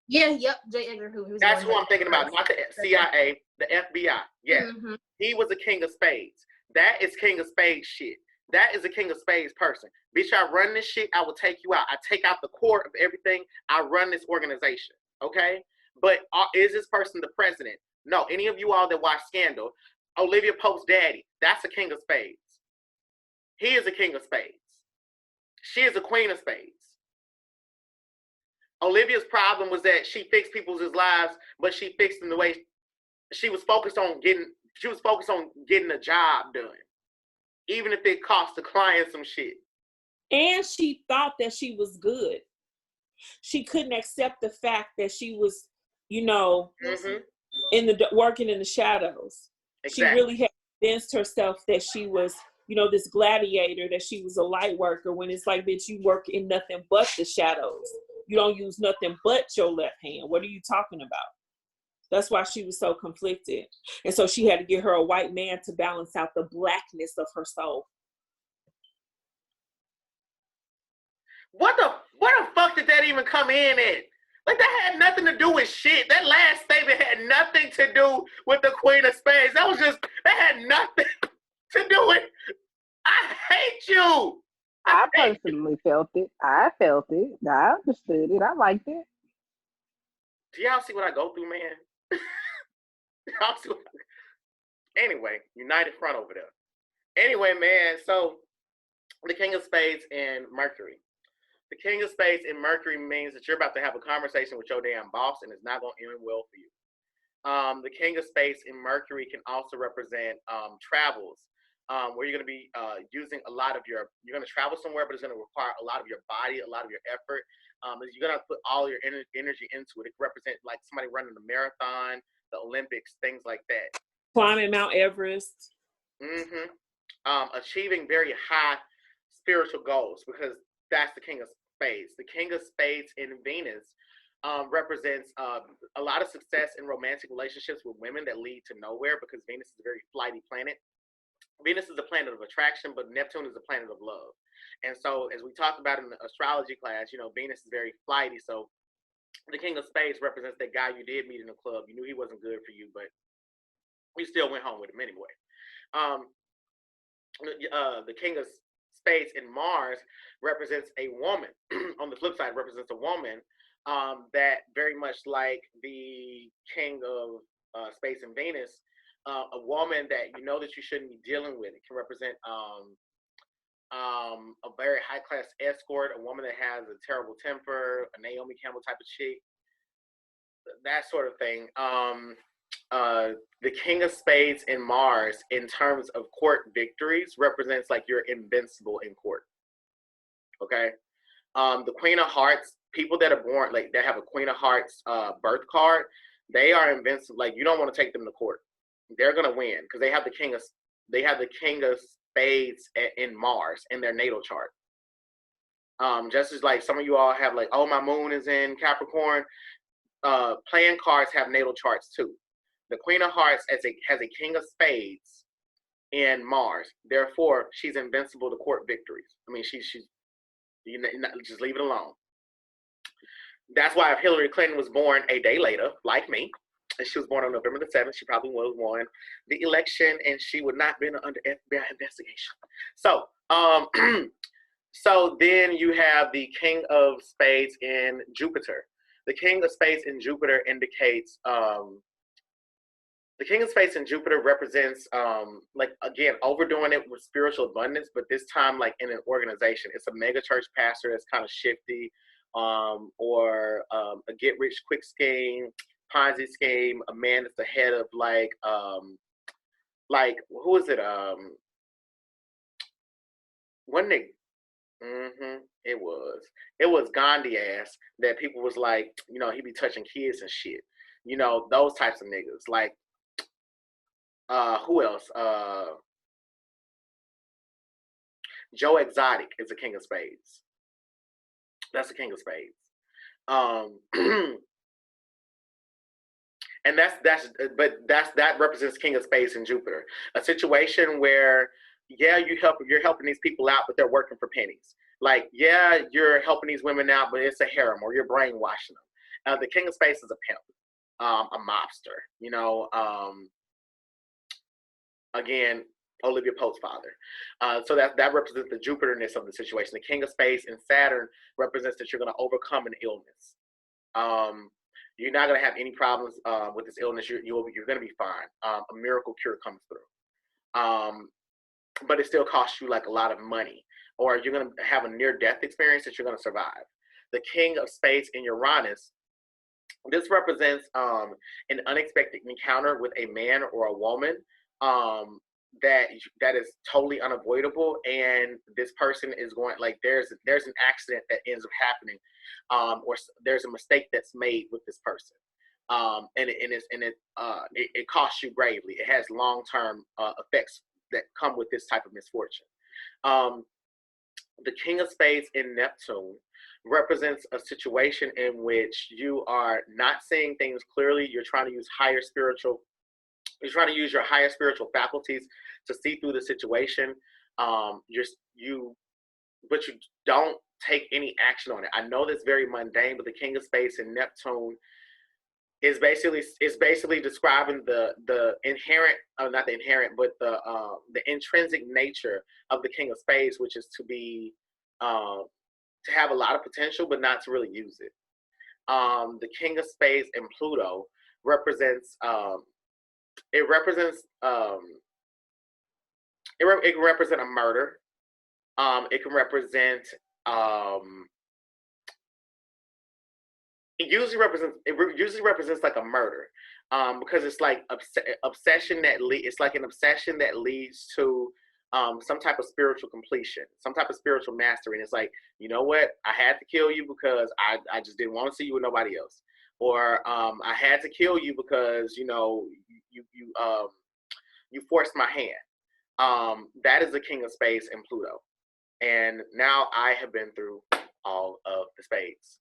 Yeah. Yep. J. Edgar Hoover. That's who I'm thinking about. Not the CIA, the FBI. Yeah. Mm-hmm. He was a King of Spades. That is King of Spades shit. That is a King of Spades person. Bitch, I run this shit. I will take you out. I take out the core of everything. I run this organization. Okay? But is this person the president? No. Any of you all that watch Scandal, Olivia Pope's daddy, that's a King of Spades. He is a King of Spades. She is a Queen of Spades. Olivia's problem was that she fixed people's lives, but she fixed them the way she was focused on getting a job done. Even if it cost the client some shit. And she thought that she was good. She couldn't accept the fact that she was, you know, working in the shadows. Exactly. She really had convinced herself that she was this gladiator, that she was a light worker, when it's like, bitch, you work in nothing but the shadows. You don't use nothing but your left hand. What are you talking about? That's why she was so conflicted. And so she had to get her a white man to balance out the blackness of her soul. What the fuck did that even come in at? Like, that had nothing to do with shit. That last statement had nothing to do with the Queen of Spades. That had nothing to do with, I hate you. I personally felt it. I felt it. I understood it. I liked it. Do y'all see what I go through, man? Anyway, United Front over there. Anyway, man, so the King of Spades and Mercury. The King of Spades in Mercury means that you're about to have a conversation with your damn boss, and it's not going to end well for you. The King of Spades in Mercury can also represent travels, where you're going to be using a lot of you're going to travel somewhere, but it's going to require a lot of your body, a lot of your effort. You're going to put all your energy into it. It can represent like somebody running a marathon, the Olympics, things like that. Climbing Mount Everest. Mm-hmm. Achieving very high spiritual goals, because that's the King of Spades. The King of Spades in Venus represents a lot of success in romantic relationships with women that lead to nowhere, because Venus is a very flighty planet. Venus is a planet of attraction, but Neptune is a planet of love. And so, as we talked about in the astrology class, Venus is very flighty. So the King of Spades represents that guy you did meet in the club. You knew he wasn't good for you, but you still went home with him anyway. The King of Spades in Mars represents a woman. On the flip side, represents a woman that, very much like the King of Spades in Venus, a woman that that you shouldn't be dealing with. It can represent a very high class escort, a woman that has a terrible temper, a Naomi Campbell type of chick, that sort of thing. The King of Spades in Mars, in terms of court victories, represents like you're invincible in court. Okay. The Queen of Hearts, people that are born like that have a Queen of Hearts birth card, they are invincible. Like, you don't want to take them to court. They're gonna win because they have the King of Spades in Mars in their natal chart. Just as like some of you all have like, oh, my moon is in Capricorn. Playing cards have natal charts too. The Queen of Hearts has a King of Spades in Mars. Therefore, she's invincible to court victories. I mean, she's just leave it alone. That's why if Hillary Clinton was born a day later, like me, and she was born on November the 7th, she probably would have won the election, and she would not have been under FBI investigation. So, so then you have the King of Spades in Jupiter. The King of Spades in Jupiter indicates the King of Spades in Jupiter represents, like, again, overdoing it with spiritual abundance, but this time, like, in an organization. It's a mega church pastor that's kind of shifty, or a get-rich-quick scheme, Ponzi scheme, a man that's the head of, like, who is it? Wasn't it? It was Gandhi ass that people was like, he be touching kids and shit. Those types of niggas. Like, who else? Joe Exotic is the King of Spades. That's the King of Spades. And that represents King of Spades in Jupiter. A situation where, yeah, you're helping these people out, but they're working for pennies. Like, yeah, you're helping these women out, but it's a harem, or you're brainwashing them. The King of Spades is a pimp, a mobster. Again, Olivia Pope's father. So that represents the Jupiter-ness of the situation. The King of Spades in Saturn represents that you're going to overcome an illness. You're not going to have any problems with this illness. You're going to be fine. A miracle cure comes through. But it still costs you like a lot of money. Or you're going to have a near-death experience that you're going to survive. The King of Spades in Uranus, this represents an unexpected encounter with a man or a woman that is totally unavoidable, and this person is going, like, there's an accident that ends up happening, or there's a mistake that's made with this person, and it costs you gravely. It has long-term effects that come with this type of misfortune. The King of Spades in Neptune represents a situation in which you are not seeing things clearly. You're trying to use you're trying to use your higher spiritual faculties to see through the situation. But you don't take any action on it. I know that's very mundane, but the King of Spades in Neptune is basically describing the inherent, not the inherent, but the intrinsic nature of the King of Spades, which is to be to have a lot of potential, but not to really use it. The King of Spades in Pluto represents it can represent a murder. It can represent it usually represents like a murder, because it's like obsession it's like an obsession that leads to some type of spiritual completion, some type of spiritual mastery. And it's like, you know what, I had to kill you because I just didn't want to see you with nobody else, or I had to kill you because you forced my hand. That is the King of Spades and Pluto. And now I have been through all of the spades.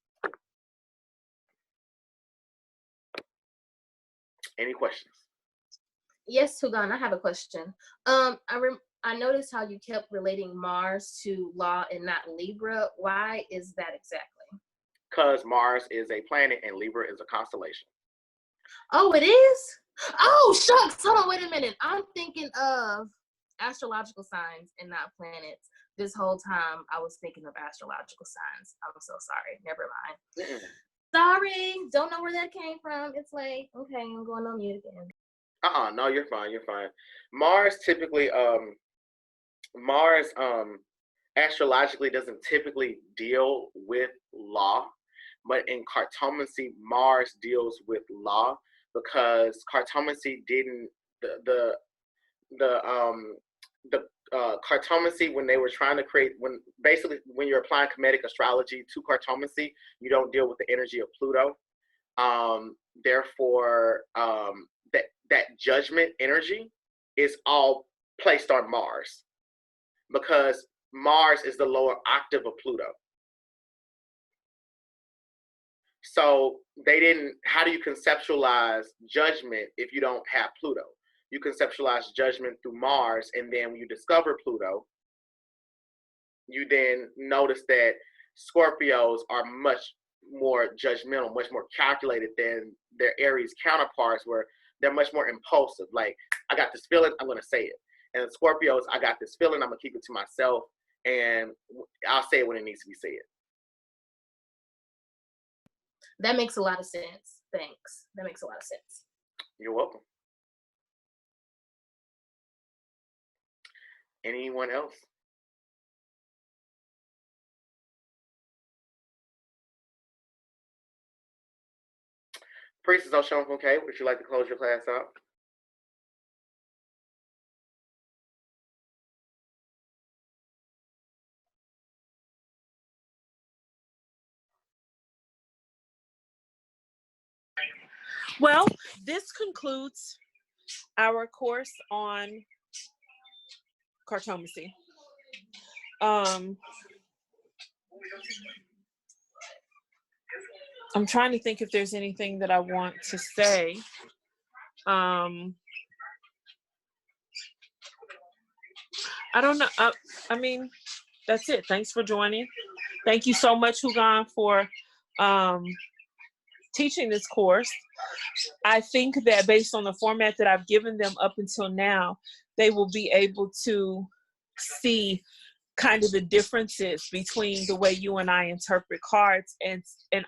Any questions? Yes, Hugan, I have a question. I noticed how you kept relating Mars to law and not Libra. Why is that exactly? Because Mars is a planet and Libra is a constellation. Oh, it is? Oh, shucks. Hold on, wait a minute. I'm thinking of astrological signs and not planets. This whole time I was thinking of astrological signs. I'm so sorry. Never mind. Sorry. Don't know where that came from. It's like, okay, I'm going on mute again. No, you're fine. You're fine. Mars typically, Mars astrologically doesn't typically deal with law, but in cartomancy, Mars deals with law, because cartomancy didn't the cartomancy, when they were trying to create, when you're applying Kemetic astrology to cartomancy, you don't deal with the energy of Pluto. Therefore, that judgment energy is all placed on Mars, because Mars is the lower octave of Pluto. So how do you conceptualize judgment if you don't have Pluto? You conceptualize judgment through Mars, and then when you discover Pluto, you then notice that Scorpios are much more judgmental, much more calculated than their Aries counterparts, where they're much more impulsive. Like, I got this feeling, I'm going to say it. And the Scorpios, I got this feeling, I'm going to keep it to myself, and I'll say it when it needs to be said. That makes a lot of sense. Thanks. That makes a lot of sense. You're welcome. Anyone else? Priestess Osun, Funke, would you like to close your class out? Well, this concludes our course on cartomancy. I'm trying to think if there's anything that I want to say. I don't know. I mean, that's it. Thanks for joining. Thank you so much, Hugan, for teaching this course. I think that based on the format that I've given them up until now, they will be able to see kind of the differences between the way you and I interpret cards, and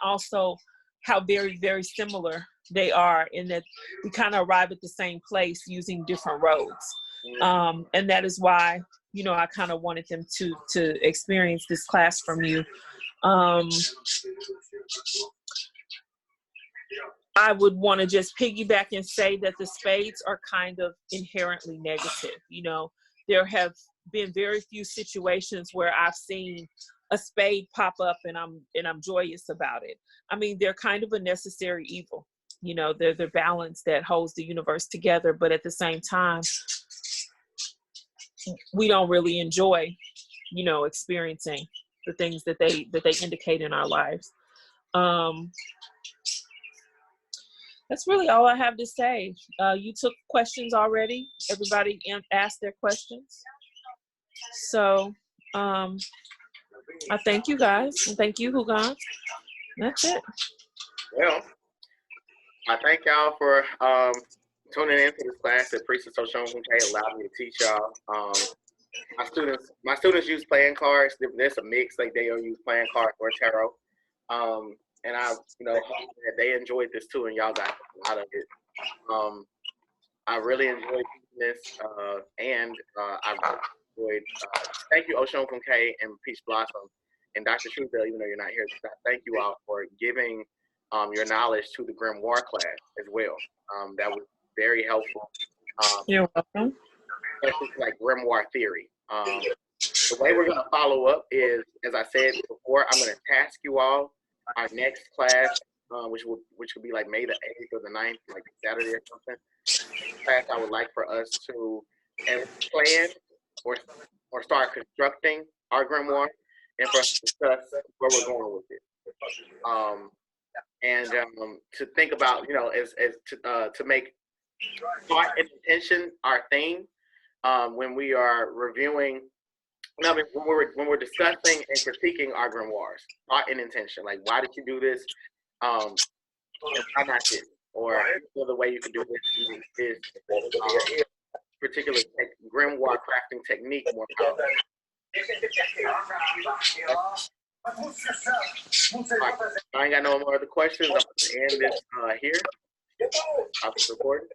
also how very, very similar they are, in that we kind of arrive at the same place using different roads. And that is why, I kind of wanted them to experience this class from you. I would want to just piggyback and say that the spades are kind of inherently negative. There have been very few situations where I've seen a spade pop up and I'm joyous about it. I mean, they're kind of a necessary evil. They're the balance that holds the universe together, but at the same time, we don't really enjoy, you know, experiencing the things that they indicate in our lives. That's really all I have to say. You took questions already. Everybody asked their questions. So I thank you guys, and thank you, Hugan. That's it. Well, I thank y'all for tuning into this class that Priestess Osun Funke allowed me to teach y'all. My students use playing cards. There's a mix, like they'll use playing cards or tarot. And I, you know, hope that they enjoyed this too, and y'all got a lot of it. I really enjoyed this, and I really enjoyed. Thank you, Osun Funke and Peach Blossom, and Dr. Truesdale, even though you're not here. Thank you all for giving your knowledge to the Grimoire class as well. That was very helpful. You're welcome. Especially like Grimoire theory. The way we're going to follow up is, as I said before, I'm going to task you all our next class, which could be like May the 8th or the 9th, like Saturday or something. Class I would like for us to plan or start constructing our grimoire, and for us to discuss where we're going with it. And to think about, you know, as to make thought and intention our theme when we are reviewing. No, when we're discussing and critiquing our grimoires, thought and intention, like why did you do this? Why not this? Or the way you can do this particular grimoire crafting technique more powerful. Right. I ain't got no more other questions. I'm going to end this here. I'll be recording.